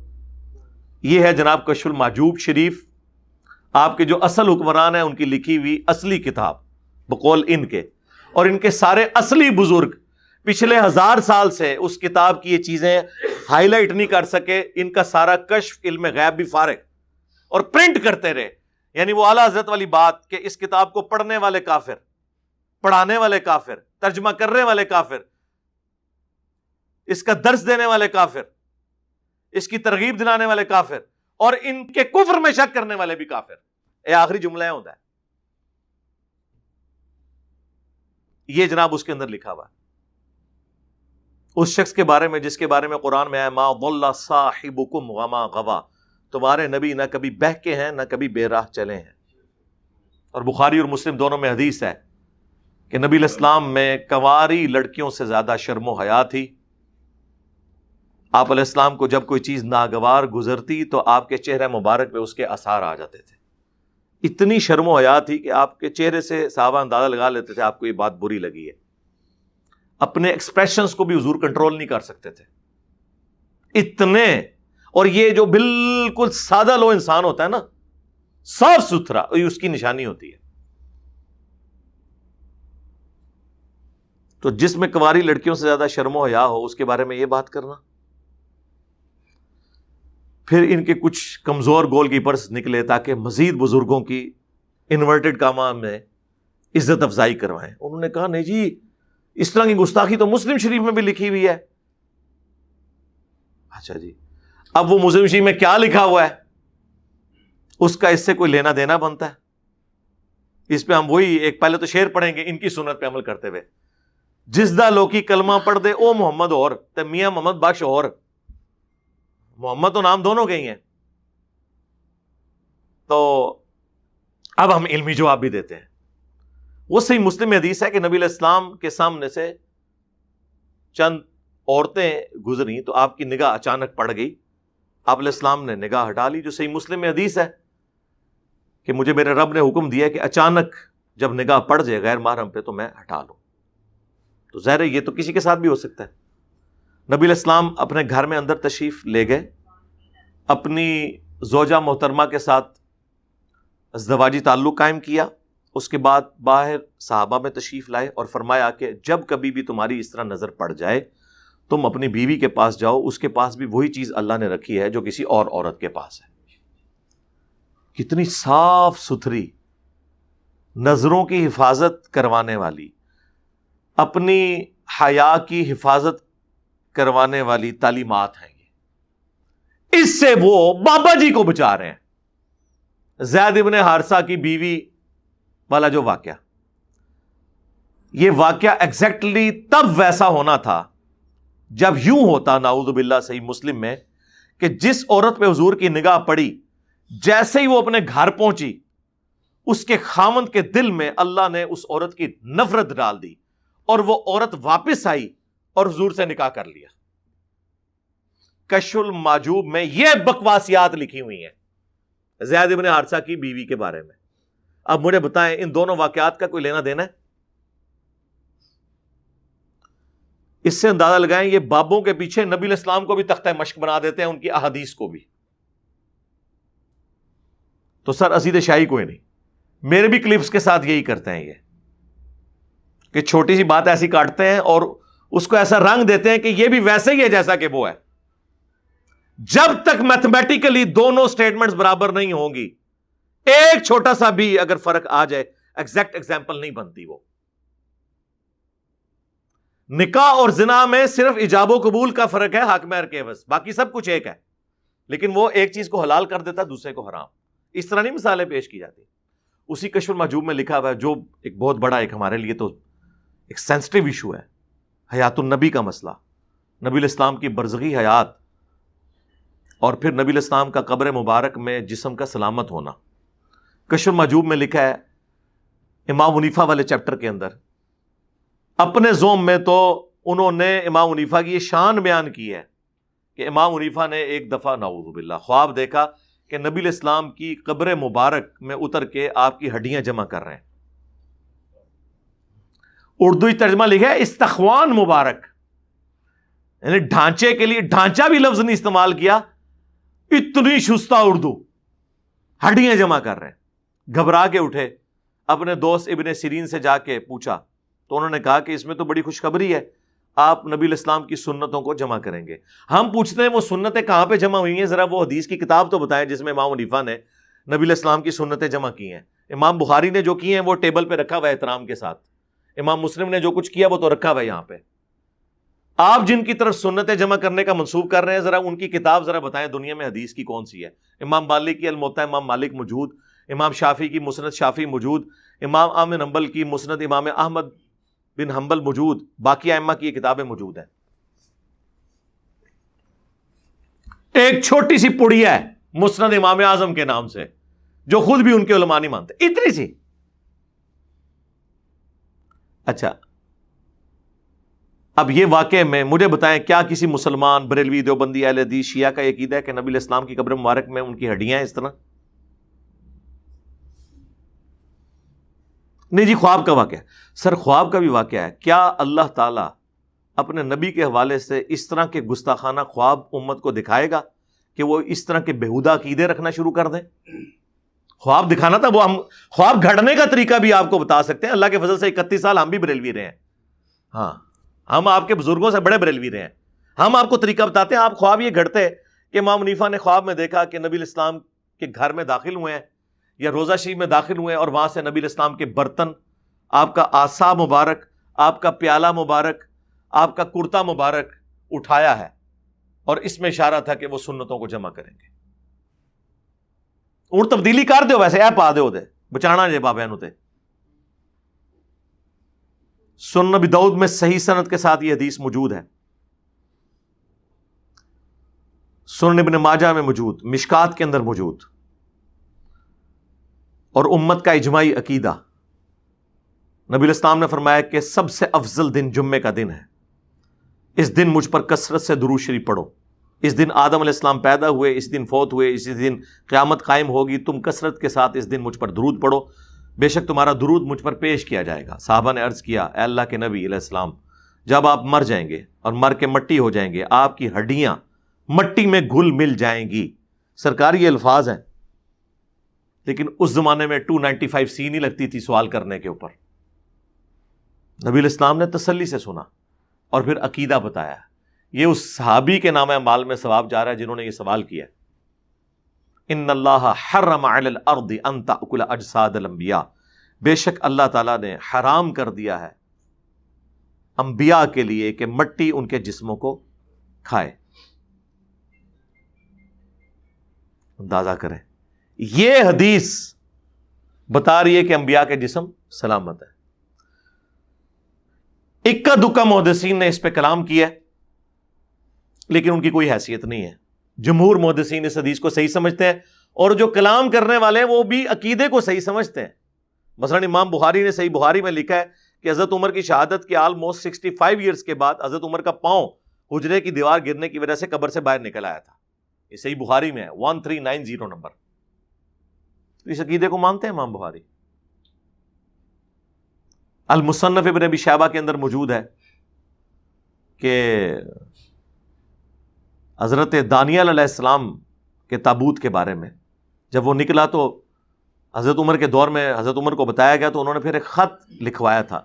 یہ ہے جناب کشف المحجوب شریف، آپ کے جو اصل حکمران ہیں ان کی لکھی ہوئی اصلی کتاب بقول ان کے، اور ان کے سارے اصلی بزرگ پچھلے 1000 سال سے اس کتاب کی یہ چیزیں ہائی لائٹ نہیں کر سکے. ان کا سارا کشف علم غیب بھی فارغ، اور پرنٹ کرتے رہے. یعنی وہ اعلیٰ حضرت والی بات کہ اس کتاب کو پڑھنے والے کافر، پڑھانے والے کافر، ترجمہ کرنے والے کافر، اس کا درس دینے والے کافر، اس کی ترغیب دلانے والے کافر، اور ان کے کفر میں شک کرنے والے بھی کافر. یہ آخری جملہ ہوتا ہے یہ جناب اس کے اندر لکھا ہوا ہے. اس شخص کے بارے میں جس کے بارے میں قرآن میں ہے ما ضل صاحبکم وما غوا، تمہارے نبی نہ کبھی بہکے ہیں نہ کبھی بے راہ چلے ہیں. اور بخاری اور مسلم دونوں میں حدیث ہے کہ نبی علیہ السلام میں کنواری لڑکیوں سے زیادہ شرم و حیا تھی. آپ علیہ السلام کو جب کوئی چیز ناگوار گزرتی تو آپ کے چہرے مبارک پہ اس کے آثار آ جاتے تھے. اتنی شرم و حیا تھی کہ آپ کے چہرے سے صحابہ اندازہ لگا لیتے تھے آپ کو یہ بات بری لگی ہے. اپنے ایکسپریشنز کو بھی حضور کنٹرول نہیں کر سکتے تھے اتنے. اور یہ جو بالکل سادہ لو انسان ہوتا ہے نا، صاف ستھرا، یہ اس کی نشانی ہوتی ہے. تو جس میں کنواری لڑکیوں سے زیادہ شرم و حیا ہو اس کے بارے میں یہ بات کرنا. پھر ان کے کچھ کمزور گول کیپرز نکلے تاکہ مزید بزرگوں کی انورٹڈ کاما میں عزت افزائی کروائیں. انہوں نے کہا نہیں جی، اس طرح کی گستاخی تو مسلم شریف میں بھی لکھی ہوئی ہے. اچھا جی، اب وہ مسلم شریف میں کیا لکھا ہوا ہے اس کا اس سے کوئی لینا دینا بنتا ہے؟ اس پہ ہم وہی ایک پہلے تو شعر پڑھیں گے ان کی سنت پہ عمل کرتے ہوئے. جس دا لوکی کلمہ پڑھ دے او محمد اور تے میاں محمد بخش اور. محمد تو نام دونوں کے ہی ہیں. تو اب ہم علمی جواب بھی دیتے ہیں. وہ صحیح مسلم میں حدیث ہے کہ نبی علیہ السلام کے سامنے سے چند عورتیں گزری تو آپ کی نگاہ اچانک پڑ گئی. آپ علیہ السلام نے نگاہ ہٹا لی. جو صحیح مسلم میں حدیث ہے کہ مجھے میرے رب نے حکم دیا کہ اچانک جب نگاہ پڑ جائے غیر محرم پہ تو میں ہٹا لوں. تو ظاہر ہے یہ تو کسی کے ساتھ بھی ہو سکتا ہے. نبی علیہ السلام اپنے گھر میں اندر تشریف لے گئے، اپنی زوجہ محترمہ کے ساتھ ازدواجی تعلق قائم کیا. اس کے بعد باہر صحابہ میں تشریف لائے اور فرمایا کہ جب کبھی بھی تمہاری اس طرح نظر پڑ جائے تم اپنی بیوی کے پاس جاؤ، اس کے پاس بھی وہی چیز اللہ نے رکھی ہے جو کسی اور عورت کے پاس ہے. کتنی صاف ستھری، نظروں کی حفاظت کروانے والی، اپنی حیا کی حفاظت کروانے والی تعلیمات ہیں یہ. اس سے وہ بابا جی کو بچا رہے ہیں. زید ابن حارثہ کی بیوی والا جو واقعہ، یہ واقعہ ایگزیکٹلی تب ویسا ہونا تھا جب یوں ہوتا نعوذ باللہ صحیح مسلم میں کہ جس عورت پہ حضور کی نگاہ پڑی، جیسے ہی وہ اپنے گھر پہنچی اس کے خاوند کے دل میں اللہ نے اس عورت کی نفرت ڈال دی اور وہ عورت واپس آئی اور حضور سے نکاح کر لیا. کشف المحجوب میں یہ بکواسیات لکھی ہوئی ہیں زید ابن حارثہ کی بیوی کے بارے میں. اب مجھے بتائیں ان دونوں واقعات کا کوئی لینا دینا ہے؟ اس سے اندازہ لگائیں یہ بابوں کے پیچھے نبی علیہ السلام کو بھی تختہ مشق بنا دیتے ہیں، ان کی احادیث کو بھی. تو سر عصیدہ شاہی کوئی نہیں. میرے بھی کلپس کے ساتھ یہی کرتے ہیں یہ کہ چھوٹی سی بات ایسی کاٹتے ہیں اور اس کو ایسا رنگ دیتے ہیں کہ یہ بھی ویسے ہی ہے جیسا کہ وہ ہے. جب تک میتھمیٹیکلی دونوں سٹیٹمنٹس برابر نہیں ہوں گی، ایک چھوٹا سا بھی اگر فرق آ جائے ایگزیکٹ ایگزامپل نہیں بنتی. وہ نکاح اور زنا میں صرف ایجاب و قبول کا فرق ہے، حق مہر کے عوض، باقی سب کچھ ایک ہے. لیکن وہ ایک چیز کو حلال کر دیتا دوسرے کو حرام. اس طرح نہیں مثالیں پیش کی جاتی. اسی کشف المحجوب میں لکھا ہوا ہے، جو ایک بہت بڑا ایک ہمارے لیے تو ایک سینسٹیو ایشو ہے، حیات النبی کا مسئلہ، نبی علیہ السلام کی برزخی حیات اور پھر نبی علیہ السلام کا قبر مبارک میں جسم کا سلامت ہونا. کشف المحجوب میں لکھا ہے امام حنیفہ والے چیپٹر کے اندر، اپنے زوم میں تو انہوں نے امام حنیفہ کی یہ شان بیان کی ہے کہ امام حنیفہ نے ایک دفعہ نعوذ باللہ خواب دیکھا کہ نبی علیہ السلام کی قبر مبارک میں اتر کے آپ کی ہڈیاں جمع کر رہے ہیں. اردو ترجمہ لکھا ہے استخوان مبارک، یعنی ڈھانچے کے لیے ڈھانچہ بھی لفظ نہیں استعمال کیا، اتنی شستہ اردو، ہڈیاں جمع کر رہے ہیں. گھبرا کے اٹھے, اپنے دوست ابن سیرین سے جا کے پوچھا تو انہوں نے کہا کہ اس میں تو بڑی خوشخبری ہے, آپ نبی الاسلام کی سنتوں کو جمع کریں گے. ہم پوچھتے ہیں وہ سنتیں کہاں پہ جمع ہوئی ہیں, ذرا وہ حدیث کی کتاب تو بتائیں جس میں امام حنیفہ نے نبی الاسلام کی سنتیں جمع کی ہیں. امام بخاری نے جو کی ہیں وہ ٹیبل پہ رکھا ہوا ہے احترام کے ساتھ, امام مسلم نے جو کچھ کیا وہ تو رکھا ہوا ہے یہاں پہ. آپ جن کی طرف سنتیں جمع کرنے کا منسوب کر رہے ہیں, ذرا ان کی کتاب ذرا بتائیں دنیا میں حدیث کی کون سی ہے. امام مالک کی الموطا امام مالک موجود, امام شافعی کی مسند شافعی موجود, امام احمد بن حنبل کی مسند امام احمد بن حنبل موجود, باقی ائمہ کی یہ کتابیں موجود ہیں. ایک چھوٹی سی پڑیا ہے مسند امام اعظم کے نام سے جو خود بھی ان کے علماء نہیں مانتے, اتنی سی. اچھا اب یہ واقعے میں مجھے بتائیں کیا کسی مسلمان بریلوی دیوبندی اہل حدیث شیعہ کا یہ عقیدہ ہے کہ نبی الاسلام کی قبر مبارک میں ان کی ہڈیاں ہیں اس طرح؟ نہیں جی, خواب کا واقعہ سر, خواب کا بھی واقعہ ہے. کیا اللہ تعالیٰ اپنے نبی کے حوالے سے اس طرح کے گستاخانہ خواب امت کو دکھائے گا کہ وہ اس طرح کے بےہودہ عقیدے رکھنا شروع کر دیں؟ خواب دکھانا تھا, وہ ہم خواب گھڑنے کا طریقہ بھی آپ کو بتا سکتے ہیں. اللہ کے فضل سے 31 سال ہم بھی بریلوی رہے ہیں. ہاں, ہم آپ کے بزرگوں سے بڑے بریلوی رہے ہیں. ہم آپ کو طریقہ بتاتے ہیں. آپ خواب یہ گھڑتے کہ امام حنیفہ نے خواب میں دیکھا کہ نبی الاسلام کے گھر میں داخل ہوئے ہیں یا روضہ شریف میں داخل ہوئے ہیں اور وہاں سے نبی الاسلام کے برتن, آپ کا عصا مبارک, آپ کا پیالہ مبارک, آپ کا کرتا مبارک اٹھایا ہے اور اس میں اشارہ تھا کہ وہ سنتوں کو جمع کریں گے. اور تبدیلی کر دیو ویسے اے پا دیو دے بچانا جے بابے نو تے. سنن ابی داؤد میں صحیح سند کے ساتھ یہ حدیث موجود ہے, سنن ابن ماجہ میں موجود, مشکات کے اندر موجود, اور امت کا اجماعی عقیدہ. نبی الاسلام نے فرمایا کہ سب سے افضل دن جمعے کا دن ہے, اس دن مجھ پر کثرت سے درود شریف پڑھو. اس دن آدم علیہ السلام پیدا ہوئے, اس دن فوت ہوئے, اسی دن قیامت قائم ہوگی. تم کثرت کے ساتھ اس دن مجھ پر درود پڑھو, بے شک تمہارا درود مجھ پر پیش کیا جائے گا. صحابہ نے عرض کیا اے اللہ کے نبی علیہ السلام, جب آپ مر جائیں گے اور مر کے مٹی ہو جائیں گے, آپ کی ہڈیاں مٹی میں گھل مل جائیں گی. سرکار یہ الفاظ ہیں, لیکن اس زمانے میں 295C نہیں لگتی تھی سوال کرنے کے اوپر. نبی علیہ السلام نے تسلی سے سنا اور پھر عقیدہ بتایا. یہ اس صحابی کے نام اعمال میں ثواب جا رہا ہے جنہوں نے یہ سوال کیا. ان اللہ حرم علی الارض ان تأکل اجساد الانبیاء, بے شک اللہ تعالیٰ نے حرام کر دیا ہے انبیاء کے لیے کہ مٹی ان کے جسموں کو کھائے. اندازہ کریں, یہ حدیث بتا رہی ہے کہ انبیاء کے جسم سلامت ہے. اکا دکا محدثین نے اس پہ کلام کیا لیکن ان کی کوئی حیثیت نہیں ہے. جمہور محدثین اس حدیث کو صحیح سمجھتے ہیں اور جو کلام کرنے والے ہیں وہ بھی عقیدے کو صحیح سمجھتے ہیں. مثلا امام بخاری نے صحیح بخاری میں لکھا ہے کہ حضرت عمر کی شہادت کے آلموسٹ 65 ایئرز کے بعد حضرت عمر کا پاؤں حجرے کی دیوار گرنے کی وجہ سے قبر سے باہر نکل آیا تھا. یہ صحیح بخاری میں ہے, 1390 نمبر. اس عقیدے کو مانتے ہیں امام بخاری. المصنف ابن ابی شیبہ کے اندر موجود ہے کہ حضرت دانیال علیہ السلام کے تابوت کے بارے میں جب وہ نکلا تو حضرت عمر کے دور میں حضرت عمر کو بتایا گیا تو انہوں نے پھر ایک خط لکھوایا تھا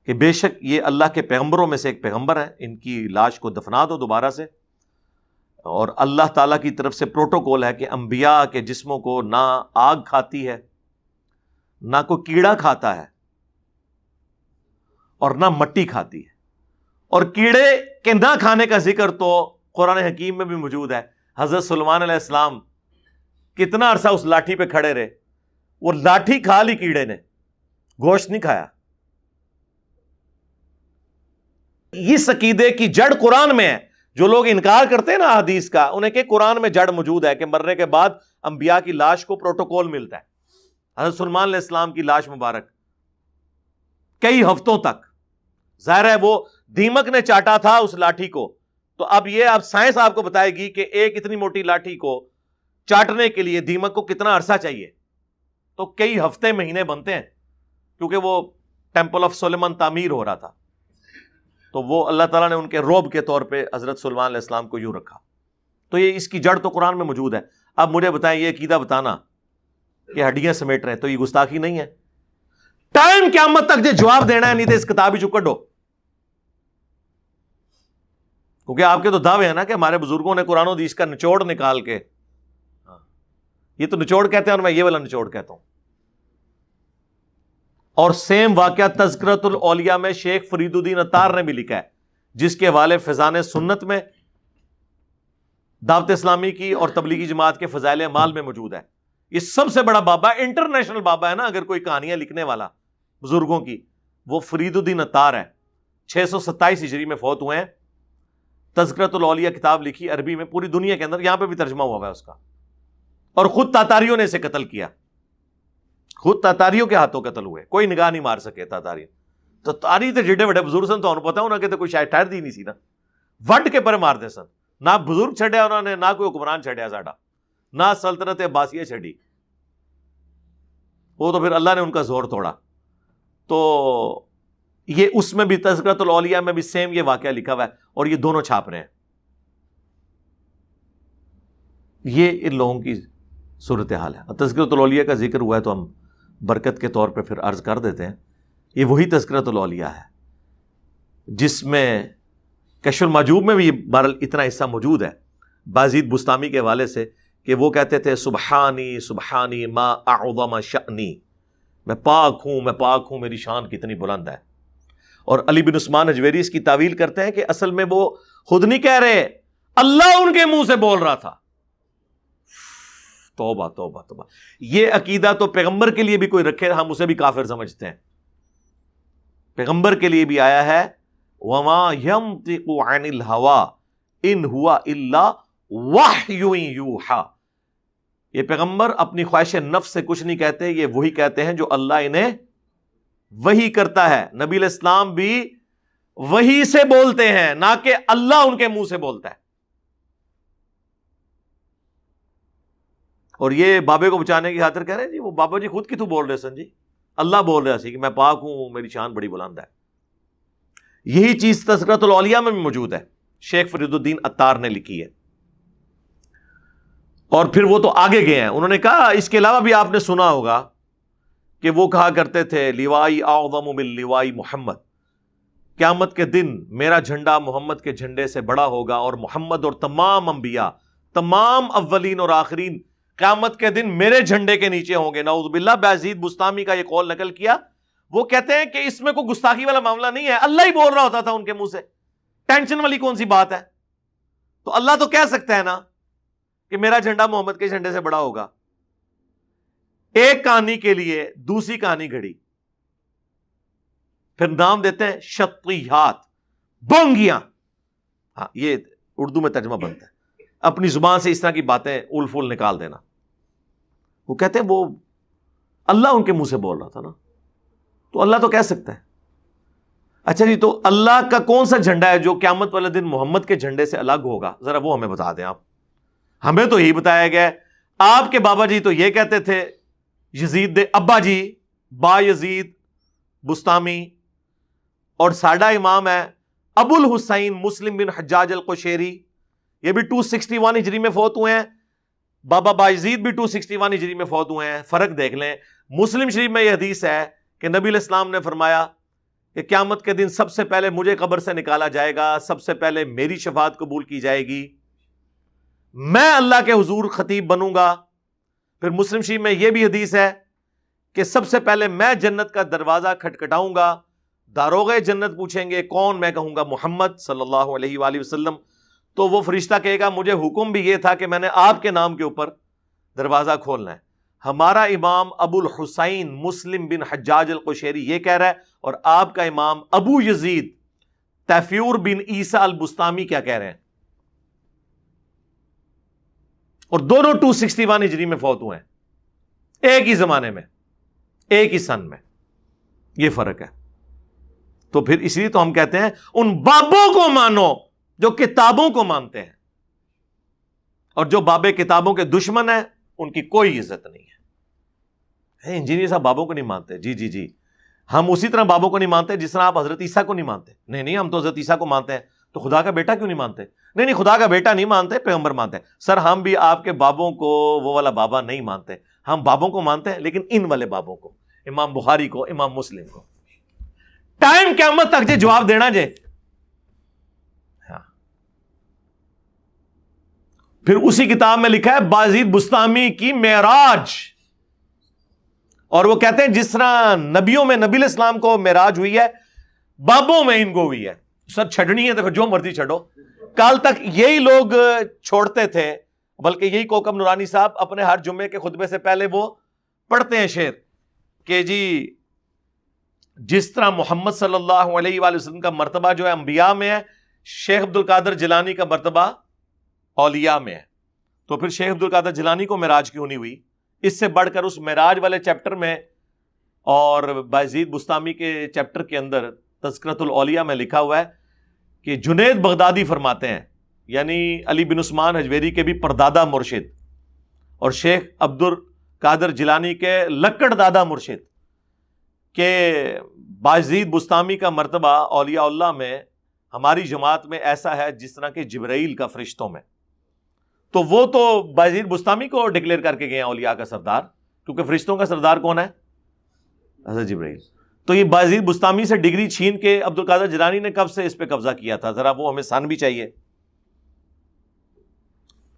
کہ بے شک یہ اللہ کے پیغمبروں میں سے ایک پیغمبر ہے, ان کی لاش کو دفنا دو دوبارہ سے, اور اللہ تعالیٰ کی طرف سے پروٹوکول ہے کہ انبیاء کے جسموں کو نہ آگ کھاتی ہے, نہ کوئی کیڑا کھاتا ہے, اور نہ مٹی کھاتی ہے. اور کیڑے کے نہ کھانے کا ذکر تو قرآن حکیم میں بھی موجود ہے. حضرت سلیمان علیہ السلام کتنا عرصہ اس لاٹھی پہ کھڑے رہے, وہ لاٹھی کھا لی کیڑے نے, گوشت نہیں کھایا. اس عقیدے کی جڑ قرآن میں ہے. جو لوگ انکار کرتے ہیں نا حدیث کا, انہیں کہ قرآن میں جڑ موجود ہے کہ مرنے کے بعد انبیاء کی لاش کو پروٹوکول ملتا ہے. حضرت سلیمان علیہ السلام کی لاش مبارک کئی ہفتوں تک, ظاہر ہے وہ دیمک نے چاٹا تھا اس لاٹھی کو, تو اب یہ اب سائنس آپ کو بتائے گی کہ ایک اتنی موٹی لاٹھی کو چاٹنے کے لیے دیمک کو کتنا عرصہ چاہیے. تو کئی ہفتے مہینے بنتے ہیں, کیونکہ وہ ٹیمپل آف سلیمان تعمیر ہو رہا تھا. تو وہ اللہ تعالیٰ نے ان کے روب کے طور پہ حضرت سلیمان علیہ السلام کو یوں رکھا. تو یہ اس کی جڑ تو قرآن میں موجود ہے. اب مجھے بتائیں, یہ عقیدہ بتانا کہ ہڈیاں سمیٹ رہے ہیں، تو یہ گستاخی نہیں ہے؟ ٹائم قیامت تک جو جواب دینا ہے، نہیں تو اس کتاب ہی چکڑو. کیونکہ آپ کے تو دعوے ہیں نا کہ ہمارے بزرگوں نے قرآن و حدیث کا نچوڑ نکال کے، یہ تو نچوڑ کہتے ہیں اور میں یہ والا نچوڑ کہتا ہوں. اور سیم واقعہ تذکرۃ الاولیاء میں شیخ فرید الدین عطار نے بھی لکھا ہے، جس کے حوالے فیضان سنت میں دعوت اسلامی کی اور تبلیغی جماعت کے فضائل اعمال میں موجود ہے. یہ سب سے بڑا بابا، انٹرنیشنل بابا ہے نا اگر کوئی کہانیاں لکھنے والا بزرگوں کی، وہ فرید الدین عطار ہے. 627 ہجری میں فوت ہوئے ہیں. تذکرۃ الاولیاء کتاب لکھی عربی میں، پوری دنیا کے اندر، یہاں پہ بھی ترجمہ ہوا ہے اس کا. اور خود تاتاریوں نے اسے قتل کیا، خود تاتاریوں کے ہاتھوں قتل ہوئے، کوئی نگاہ نہیں مار سکے تاتاری. تو تاری تے جڑے بڑے بزرگ سن، تو انہوں پتا ہونا کہ کوئی شاید ٹھہر دی نہیں سی نا، وڈ کے پر مار دے سن. نہ بزرگ چھڑیا انہوں نے، نہ کوئی حکمران چھڑیا ساڈا، نہ سلطنت عباسیہ چھڑی. وہ تو پھر اللہ نے ان کا زور توڑا. تو یہ اس میں بھی تذکرۃ الاولیاء میں بھی سیم یہ واقعہ لکھا ہوا ہے، اور یہ دونوں چھاپ رہے ہیں. یہ ان لوگوں کی صورتحال ہے. تذکرۃ الاولیاء کا ذکر ہوا ہے تو ہم برکت کے طور پہ پھر عرض کر دیتے ہیں. یہ وہی تذکرۃ الاولیاء ہے جس میں کشف المحجوب میں بھی بہرحال اتنا حصہ موجود ہے بازید بستامی کے حوالے سے، کہ وہ کہتے تھے سبحانی سبحانی ما اعظم شأنی، میں پاک ہوں، میری شان کتنی بلند ہے. اور علی بن عثمان اجویری اس کی تعویل کرتے ہیں کہ اصل میں وہ خود نہیں کہہ رہے، اللہ ان کے منہ سے بول رہا تھا. توبہ توبہ توبہ. یہ عقیدہ تو پیغمبر کے لیے بھی کوئی رکھے، ہم اسے بھی کافر سمجھتے ہیں. پیغمبر کے لیے بھی آیا ہے وَمَا يَنطِقُ عَنِ الْهَوَىٰ إِنْ هُوَ إِلَّا وَحْيٌ يُوحَىٰ. یہ پیغمبر اپنی خواہش نفس سے کچھ نہیں کہتے، یہ وہی کہتے ہیں جو اللہ انہیں وہی کرتا ہے. نبی علیہ السلام بھی وہی سے بولتے ہیں، نہ کہ اللہ ان کے منہ سے بولتا ہے. اور یہ بابے کو بچانے کی خاطر کہہ رہے ہیں جی وہ بابا جی خود کی تو بول رہے سن جی، اللہ بول رہا سی کہ میں پاک ہوں، میری شان بڑی بلند ہے. یہی چیز تذکرۃ الاولیاء میں بھی موجود ہے، شیخ فرید الدین عطار نے لکھی ہے. اور پھر وہ تو آگے گئے ہیں، انہوں نے کہا اس کے علاوہ بھی آپ نے سنا ہوگا کہ وہ کہا کرتے تھے لیوائی اعظم من لیوائی محمد، قیامت کے دن میرا جھنڈا محمد کے جھنڈے سے بڑا ہوگا، اور محمد اور تمام انبیاء، تمام اولین اور آخرین قیامت کے دن میرے جھنڈے کے نیچے ہوں گے. نعوذ باللہ. بازید بستامی کا یہ قول نقل کیا. وہ کہتے ہیں کہ اس میں کوئی گستاخی والا معاملہ نہیں ہے، اللہ ہی بول رہا ہوتا تھا ان کے منہ سے، ٹینشن والی کون سی بات ہے؟ تو اللہ تو کہہ سکتا ہے نا کہ میرا جھنڈا محمد کے جھنڈے سے بڑا ہوگا. ایک کہانی کے لیے دوسری کہانی گھڑی، پھر نام دیتے ہیں شطیحات، بونگیاں. ہاں یہ اردو میں ترجمہ بنتا ہے، اپنی زبان سے اس طرح کی باتیں اول فول نکال دینا. وہ کہتے ہیں وہ اللہ ان کے منہ سے بول رہا تھا نا، تو اللہ تو کہہ سکتا ہے. اچھا جی، تو اللہ کا کون سا جھنڈا ہے جو قیامت والے دن محمد کے جھنڈے سے الگ ہوگا؟ ذرا وہ ہمیں بتا دیں آپ. ہمیں تو یہی بتایا گیا ہے. آپ کے بابا جی تو یہ کہتے تھے، یزید ابا جی با یزید بستامی، اور ساڈا امام ہے ابو الحسین مسلم بن حجاج القشیری، یہ بھی 261 ہجری میں فوت ہوئے ہیں. بابا باجید بھی 261 ہجری میں فوت ہوئے ہیں. فرق دیکھ لیں. مسلم شریف میں یہ حدیث ہے کہ نبی علیہ السلام نے فرمایا کہ قیامت کے دن سب سے پہلے مجھے قبر سے نکالا جائے گا، سب سے پہلے میری شفاعت قبول کی جائے گی، میں اللہ کے حضور خطیب بنوں گا. پھر مسلم شریف میں یہ بھی حدیث ہے کہ سب سے پہلے میں جنت کا دروازہ کھٹکھٹاؤں گا، داروغے جنت پوچھیں گے کون؟ میں کہوں گا محمد صلی اللہ علیہ وآلہ وسلم. تو وہ فرشتہ کہے گا مجھے حکم بھی یہ تھا کہ میں نے آپ کے نام کے اوپر دروازہ کھولنا ہے. ہمارا امام ابو الحسین مسلم بن حجاج القشیری یہ کہہ رہا ہے، اور آپ کا امام ابو یزید تیفور بن عیسیٰ البستامی کیا کہہ رہے ہیں؟ اور دونوں 261 ہجری میں فوت ہوئے ہیں، ایک ہی زمانے میں، ایک ہی سن میں. یہ فرق ہے. تو پھر اس لیے تو ہم کہتے ہیں ان بابوں کو مانو جو کتابوں کو مانتے ہیں، اور جو بابے کتابوں کے دشمن ہیں ان کی کوئی عزت نہیں ہے. انجینئر صاحب بابوں کو نہیں مانتے، جی جی جی، ہم اسی طرح بابوں کو نہیں مانتے جس طرح آپ حضرت عیسیٰ کو نہیں مانتے. نہیں ہم تو حضرت عیسیٰ کو مانتے ہیں. تو خدا کا بیٹا کیوں نہیں مانتے؟ نہیں خدا کا بیٹا نہیں مانتے، پیغمبر مانتے ہیں۔ سر ہم بھی آپ کے بابوں کو وہ والا بابا نہیں مانتے، ہم بابوں کو مانتے ہیں لیکن ان والے بابوں کو، امام بخاری کو، امام مسلم کو۔ ٹائم قیامت تک جے جواب دینا جے۔ ہاں، پھر اسی کتاب میں لکھا ہے بازید بستامی کی معراج، اور وہ کہتے ہیں جس طرح نبیوں میں نبی علیہ السلام کو معراج ہوئی ہے، بابوں میں ان کو ہوئی ہے۔ سر چھڑنی ہے تو پھر جو مرضی چھڑو۔ کل تک یہی لوگ چھوڑتے تھے، بلکہ یہی کوکب نورانی صاحب اپنے ہر جمعے کے خطبے سے پہلے وہ پڑھتے ہیں شعر کہ جی جس طرح محمد صلی اللہ علیہ وآلہ وسلم کا مرتبہ جو ہے انبیاء میں ہے، شیخ عبد القادر جیلانی کا مرتبہ اولیاء میں ہے۔ تو پھر شیخ عبد القادر جیلانی کو معراج کیوں نہیں ہوئی؟ اس سے بڑھ کر اس معراج والے چیپٹر میں اور بازید بستامی کے چیپٹر کے اندر تذکرۃ الاولیاء میں لکھا ہوا ہے کہ جنید بغدادی فرماتے ہیں، یعنی علی بن عثمان حجویری کے بھی پردادا مرشد اور شیخ عبد القادر جیلانی کے لکڑ دادا مرشد، کہ بازید بستامی کا مرتبہ اولیاء اللہ میں ہماری جماعت میں ایسا ہے جس طرح کہ جبرائیل کا فرشتوں میں۔ تو وہ تو بازید بستامی کو ڈکلیئر کر کے گئے ہیں اولیاء کا سردار، کیونکہ فرشتوں کا سردار کون ہے؟ حضرت جبرائیل۔ تو یہ بازید بستامی سے ڈگری چھین کے عبد القادر جیلانی نے کب سے اس پہ قبضہ کیا تھا؟ ذرا وہ ہمیں سن بھی چاہیے۔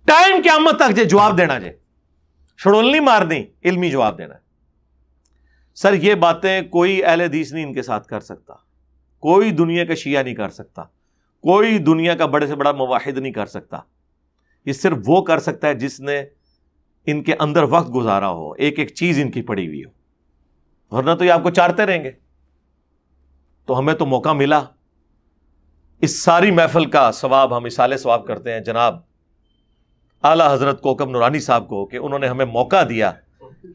ٹائم قیامت تک جے جواب دینا جے، شڑول نہیں مارنی، علمی جواب دینا ہے۔ سر یہ باتیں کوئی اہل حدیث نہیں ان کے ساتھ کر سکتا، کوئی دنیا کا شیعہ نہیں کر سکتا، کوئی دنیا کا بڑے سے بڑا موحد نہیں کر سکتا۔ یہ صرف وہ کر سکتا ہے جس نے ان کے اندر وقت گزارا ہو، ایک ایک چیز ان کی پڑی ہوئی ہو، ورنہ تو یہ آپ کو چارتے رہیں گے۔ تو ہمیں تو موقع ملا، اس ساری محفل کا ثواب ہم اصالہ ثواب کرتے ہیں جناب اعلیٰ حضرت کوکب نورانی صاحب کو، کہ انہوں نے ہمیں موقع دیا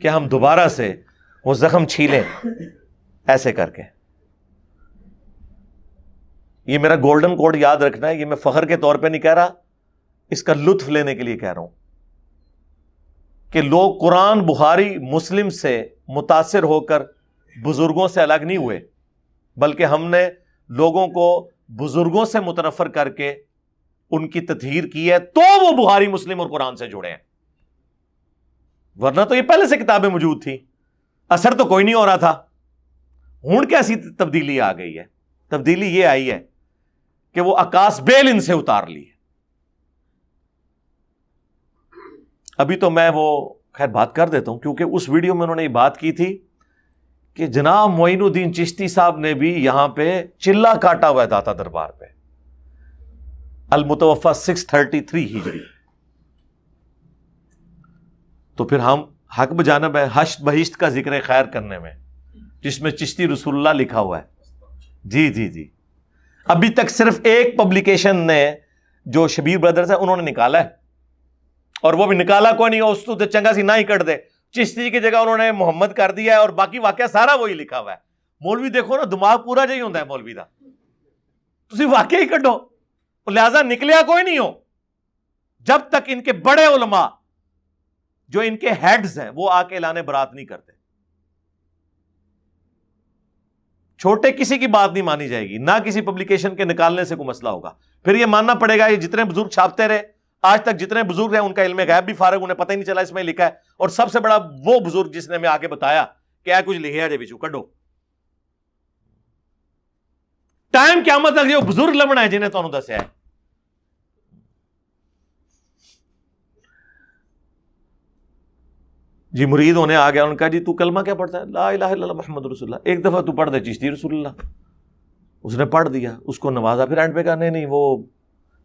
کہ ہم دوبارہ سے وہ زخم چھیلیں ایسے کر کے۔ یہ میرا گولڈن کوڈ یاد رکھنا ہے، یہ میں فخر کے طور پہ نہیں کہہ رہا، اس کا لطف لینے کے لیے کہہ رہا ہوں کہ لوگ قرآن بخاری مسلم سے متاثر ہو کر بزرگوں سے الگ نہیں ہوئے، بلکہ ہم نے لوگوں کو بزرگوں سے متنفر کر کے ان کی تطہیر کی ہے، تو وہ بخاری مسلم اور قرآن سے جڑے ہیں، ورنہ تو یہ پہلے سے کتابیں موجود تھیں، اثر تو کوئی نہیں ہو رہا تھا۔ ہون کیسی تبدیلی آ گئی ہے؟ تبدیلی یہ آئی ہے کہ وہ عکاس بیل ان سے اتار لی ہے۔ ابھی تو میں وہ خیر بات کر دیتا ہوں، کیونکہ اس ویڈیو میں انہوں نے یہ بات کی تھی کہ جناب معین الدین چشتی صاحب نے بھی یہاں پہ چلا کاٹا ہوا ہے داتا دربار پہ، المتوفا 633 ہجری۔ تو پھر ہم حق بجانب ہے حشت بہشت کا ذکر خیر کرنے میں، جس میں چشتی رسول اللہ لکھا ہوا ہے۔ جی جی جی، ابھی تک صرف ایک پبلیکیشن نے جو شبیر بردرز ہے انہوں نے نکالا ہے، اور وہ بھی نکالا کوئی نہیں، اس تو چنگا سی نہ ہی کٹ دے، چشتی کی جگہ انہوں نے محمد کر دیا ہے، اور باقی واقعہ سارا وہی لکھا ہوا ہے۔ مولوی دیکھو نا، دماغ پورا جہی ہوتا ہے مولوی دا، تسی واقعہ ہی کٹو، لہذا نکلیا کوئی نہیں ہو جب تک ان کے بڑے علماء جو ان کے ہیڈز ہیں وہ آ کے اعلان برات نہیں کرتے۔ چھوٹے کسی کی بات نہیں مانی جائے گی، نہ کسی پبلیکیشن کے نکالنے سے کوئی مسئلہ ہوگا۔ پھر یہ ماننا پڑے گا یہ جتنے بزرگ چھاپتے رہے آج تک، جتنے بزرگ ہیں ان کا علم غیب بھی فارغ، انہیں پتہ ہی نہیں چلا اس میں لکھا ہے، اور سب سے بڑا وہ بزرگ جس نے ہمیں آگے بتایا کہ اے کچھ لکھیا جے بچو کڈو۔ ٹائم قیامت تک جو بزرگ لبنا ہے جنہیں تانوں دسیا ہے۔ جی مرید ہونے آ گیا، ان کا جی تو کلمہ کیا پڑھتا ہے؟ لا الہ الا اللہ محمد رسول اللہ۔ ایک دفعہ تو پڑھ دے چشتی رسول اللہ، اس نے پڑھ دیا، اس کو نوازا، پھر اینڈ پہ کہا نہیں وہ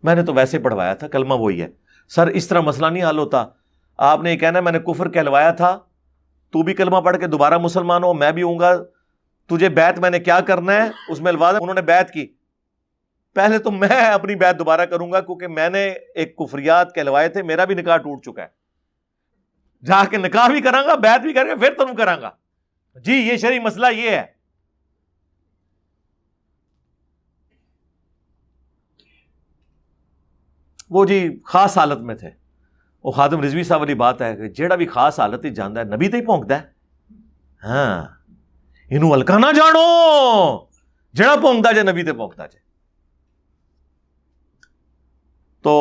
میں نے تو ویسے پڑھوایا تھا، کلمہ وہی ہے۔ سر اس طرح مسئلہ نہیں حل ہوتا، آپ نے یہ کہنا ہے میں نے کفر کہلوایا تھا، تو بھی کلمہ پڑھ کے دوبارہ مسلمان ہو، میں بھی ہوں گا، تجھے بیعت میں نے کیا کرنا ہے اس میں الفاظ انہوں نے بیعت کی، پہلے تو میں اپنی بیعت دوبارہ کروں گا، کیونکہ میں نے ایک کفریات کہلوائے تھے، میرا بھی نکاح ٹوٹ چکا ہے، جا کے نکاح بھی کراں گا، بیعت بھی کریں گا، پھر تم کراں گا۔ جی یہ شرعی مسئلہ یہ ہے۔ وہ جی خاص حالت میں تھے، وہ خادم رضوی صاحب والی بات ہے کہ جیڑا بھی خاص حالت ہی جاندا ہے نبی تے ہی پونکدا ہے، ہاں اینو ہلکا نہ جانو، جیڑا پونکدا جے نبی تے پونکدا جے۔ تو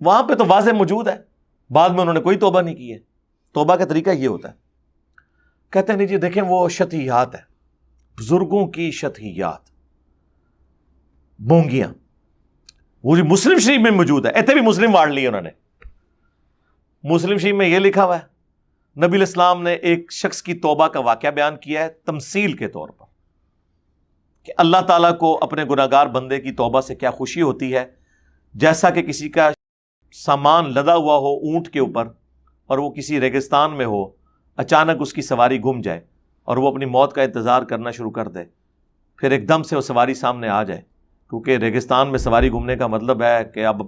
وہاں پہ تو واضح موجود ہے، بعد میں انہوں نے کوئی توبہ نہیں کی ہے. توبہ کا طریقہ یہ ہوتا ہے، کہتے ہیں نہیں جی دیکھیں وہ شتیات ہے، بزرگوں کی شتیات، بونگیاں، وہ جو مسلم شریف میں موجود ہے. ایتھے بھی مسلم واڑ لی انہوں نے. مسلم شریف میں یہ لکھا ہوا ہے، نبی الاسلام نے ایک شخص کی توبہ کا واقعہ بیان کیا ہے تمثیل کے طور پر، کہ اللہ تعالیٰ کو اپنے گناہگار بندے کی توبہ سے کیا خوشی ہوتی ہے، جیسا کہ کسی کا سامان لدا ہوا ہو اونٹ کے اوپر اور وہ کسی ریگستان میں ہو، اچانک اس کی سواری گم جائے اور وہ اپنی موت کا انتظار کرنا شروع کر دے، پھر ایک دم سے وہ سواری سامنے آ جائے. کیونکہ ریگستان میں سواری گمنے کا مطلب ہے کہ اب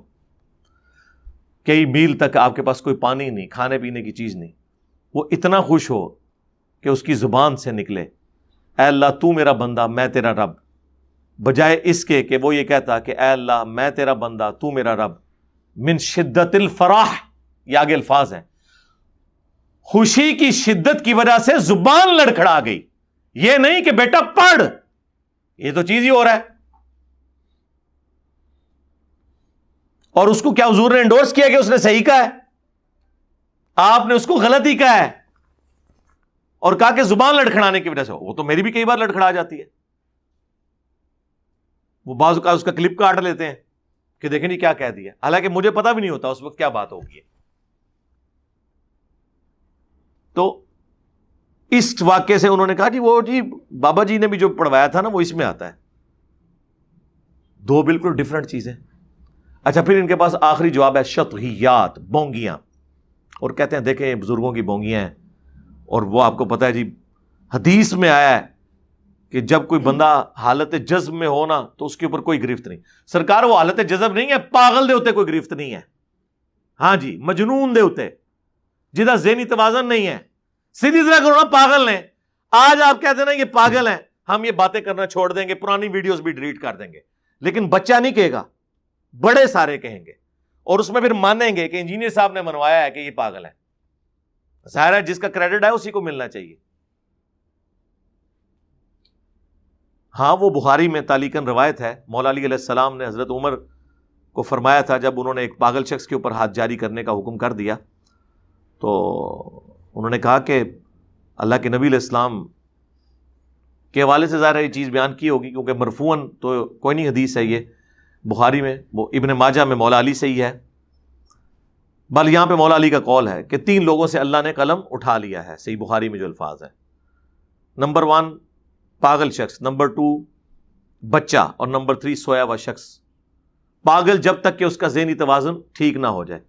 کئی میل تک آپ کے پاس کوئی پانی نہیں، کھانے پینے کی چیز نہیں. وہ اتنا خوش ہو کہ اس کی زبان سے نکلے اے اللہ تو میرا بندہ میں تیرا رب، بجائے اس کے کہ وہ یہ کہتا کہ اے اللہ میں تیرا بندہ تو میرا رب. من شدت الفرح، یہ آگے الفاظ ہیں، خوشی کی شدت کی وجہ سے زبان لڑکھڑا گئی. یہ نہیں کہ بیٹا پڑھ، یہ تو چیز ہی ہو رہا ہے. اور اس کو کیا حضور نے انڈورس کیا کہ اس نے صحیح کہا ہے؟ آپ نے اس کو غلط ہی کہا ہے اور کہا کہ زبان لڑکھڑانے کی وجہ سے. وہ تو میری بھی کئی بار لڑکھڑا جاتی ہے. وہ بعض اوقات اس کا کلپ کاٹ لیتے ہیں کہ دیکھیں نہیں کیا کہہ دیا، حالانکہ مجھے پتا بھی نہیں ہوتا اس وقت کیا بات ہوگی. تو اس واقعے سے انہوں نے کہا جی وہ جی بابا جی نے بھی جو پڑھوایا تھا نا وہ اس میں آتا ہے. دو بالکل ڈفرنٹ چیزیں. اچھا پھر ان کے پاس آخری جواب ہے شطحیات، بونگیاں. اور کہتے ہیں دیکھیں بزرگوں کی بونگیاں ہیں. اور وہ آپ کو پتا ہے جی حدیث میں آیا ہے کہ جب کوئی بندہ حالت جذب میں ہو نا تو اس کے اوپر کوئی گرفت نہیں. سرکار وہ حالت جذب نہیں ہے، پاگل دے ہوتے کوئی گرفت نہیں ہے. ہاں جی مجنون دے ہوتے جہاں ذہنی توازن نہیں ہے. سیدھی طرح کرو نا پاگل نے. آج آپ کہتے ہیں نا یہ پاگل ہیں، ہم یہ باتیں کرنا چھوڑ دیں گے، پرانی ویڈیوز بھی ڈیلیٹ کر دیں گے، لیکن بچہ نہیں کہے گا، بڑے سارے کہیں گے اور اس میں پھر مانیں گے کہ انجینئر صاحب نے منوایا ہے کہ یہ پاگل ہے. ظاہر ہے جس کا کریڈٹ ہے اسی کو ملنا چاہیے. ہاں وہ بخاری میں تعلیقاً روایت ہے، مولا علی علیہ السلام نے حضرت عمر کو فرمایا تھا جب انہوں نے ایک پاگل شخص کے اوپر ہاتھ جاری کرنے کا حکم کر دیا تو انہوں نے کہا کہ اللہ کے نبی علیہ السلام کے حوالے سے ظاہر ہے یہ چیز بیان کی ہوگی کیونکہ مرفوعاً تو کوئی نہیں حدیث ہے، یہ بخاری میں، وہ ابن ماجہ میں مولا علی سے ہی ہے. بل یہاں پہ مولا علی کا قول ہے کہ 3 لوگوں سے اللہ نے قلم اٹھا لیا ہے، صحیح بخاری میں جو الفاظ ہیں. نمبر 1 پاگل شخص، نمبر 2 بچہ، اور نمبر 3 سویا ہوا شخص. پاگل جب تک کہ اس کا ذہنی توازن ٹھیک نہ ہو جائے،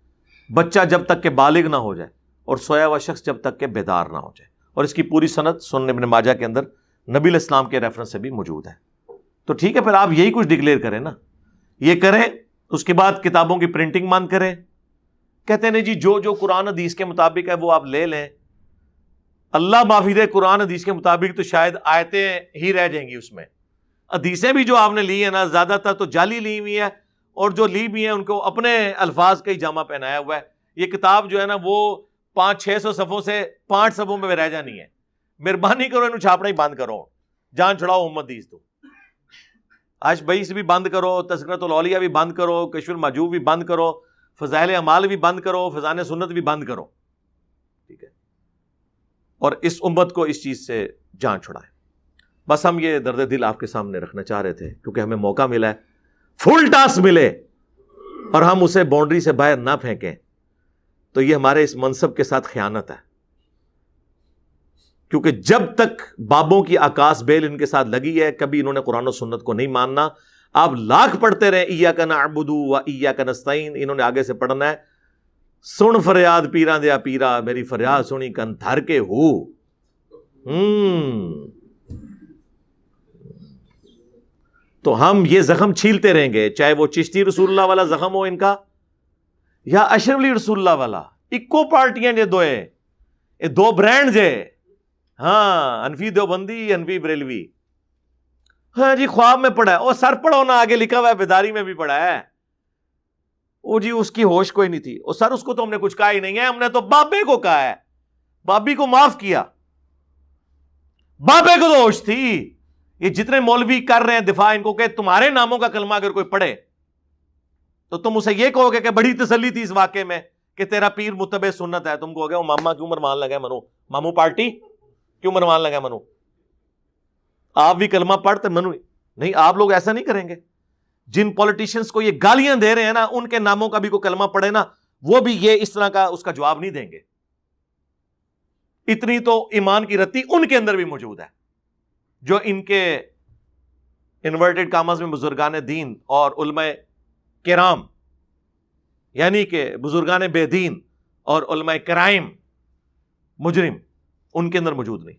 بچہ جب تک کہ بالغ نہ ہو جائے، اور سویا ہوا شخص جب تک کہ بیدار نہ ہو جائے. اور اس کی پوری سند سنن ابن ماجہ کے اندر نبی علیہ السلام کے ریفرنس سے بھی موجود ہے. تو ٹھیک ہے پھر آپ یہی کچھ ڈکلیئر کریں نا، یہ کریں، اس کے بعد کتابوں کی پرنٹنگ بند کریں. کہتے ہیں نہیں جی جو قرآن حدیث کے مطابق ہے وہ آپ لے لیں. اللہ معافی دے، قرآن حدیث کے مطابق تو شاید آیتیں ہی رہ جائیں گی اس میں. حدیثیں بھی جو آپ نے لی ہیں نا زیادہ تر تو جعلی لی ہوئی ہیں، اور جو لی بھی ہیں ان کو اپنے الفاظ کا ہی جامع پہنایا ہوا ہے. یہ کتاب جو ہے نا وہ 500-600 صفحوں سے 5 صفحوں میں رہ جانی ہے. مہربانی کرو انہوں چھاپنا ہی بند کرو، جان چھڑاؤ محمد حدیث تو. آج بھائی سے بھی بند کرو، تذکرۃ الاولیاء بھی بند کرو، کشف المحجوب بھی بند کرو، فضائل اعمال بھی بند کرو، فضائل سنت بھی بند کرو. ٹھیک ہے، اور اس امت کو اس چیز سے جان چھڑائیں. بس ہم یہ درد دل آپ کے سامنے رکھنا چاہ رہے تھے کیونکہ ہمیں موقع ملا ہے، فل ٹاس ملے اور ہم اسے باؤنڈری سے باہر نہ پھینکیں تو یہ ہمارے اس منصب کے ساتھ خیانت ہے. کیونکہ جب تک بابوں کی آکاس بیل ان کے ساتھ لگی ہے کبھی انہوں نے قرآن و سنت کو نہیں ماننا. آپ لاکھ پڑھتے رہے ایاک نعبد و ایاک نستعین، انہوں نے آگے سے پڑھنا ہے سن فریاد پیراں دیا پیرا، میری فریاد سنی کن دھر کے ہو. تو ہم یہ زخم چھیلتے رہیں گے، چاہے وہ چشتی رسول اللہ والا زخم ہو ان کا یا اشرف علی رسول اللہ والا. اکو پارٹیاں جے دوئے، یہ 2 برانڈ جے. ہاں انفی دیوبندی، انفی بریلوی. ہاں جی خواب میں پڑھا ہے، او سر پڑھو نا، آگے لکھا ہوا ہے بیداری میں بھی پڑھا ہے. او جی اس کی ہوش کوئی نہیں تھی. او سر اس کو تو ہم نے کچھ کہا ہی نہیں ہے، ہم نے تو بابے کو کہا ہے، بابی کو معاف کیا، بابے کو تو ہوش تھی. یہ جتنے مولوی کر رہے ہیں دفاع ان کو کہ تمہارے ناموں کا کلمہ اگر کوئی پڑھے تو تم اسے یہ کہو گے کہ بڑی تسلی تھی اس واقعے میں کہ تیرا پیر متبع سنت ہے، تم کہو گے وہ ماما کیوں مرمان لگا ہے منو، مامو پارٹی کیوں مرمان لگا ہے منو، آپ بھی کلمہ پڑھتے منو نہیں. آپ لوگ ایسا نہیں کریں گے. جن پولیٹیشنز کو یہ گالیاں دے رہے ہیں نا، ان کے ناموں کا بھی کوئی کلمہ پڑھے نا، وہ بھی یہ اس طرح کا اس کا جواب نہیں دیں گے. اتنی تو ایمان کی رتی ان کے اندر بھی موجود ہے جو ان کے انورٹڈ کامز میں بزرگان دین اور علماء کرام، یعنی کہ بزرگان بے دین اور علماء کرائم مجرم، ان کے اندر موجود نہیں.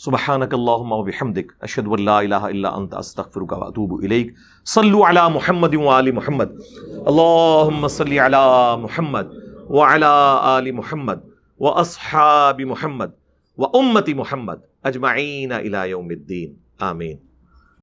سبحانک اللہم و بحمدک اشہد ان لا الہ الا انت استغفرک و اتوب الیک. صلوا علی محمد و آل محمد. اللہم صلی علی محمد وعلی آل محمد واصحاب محمد و امت محمد اجمعین الی یوم الدین. آمین.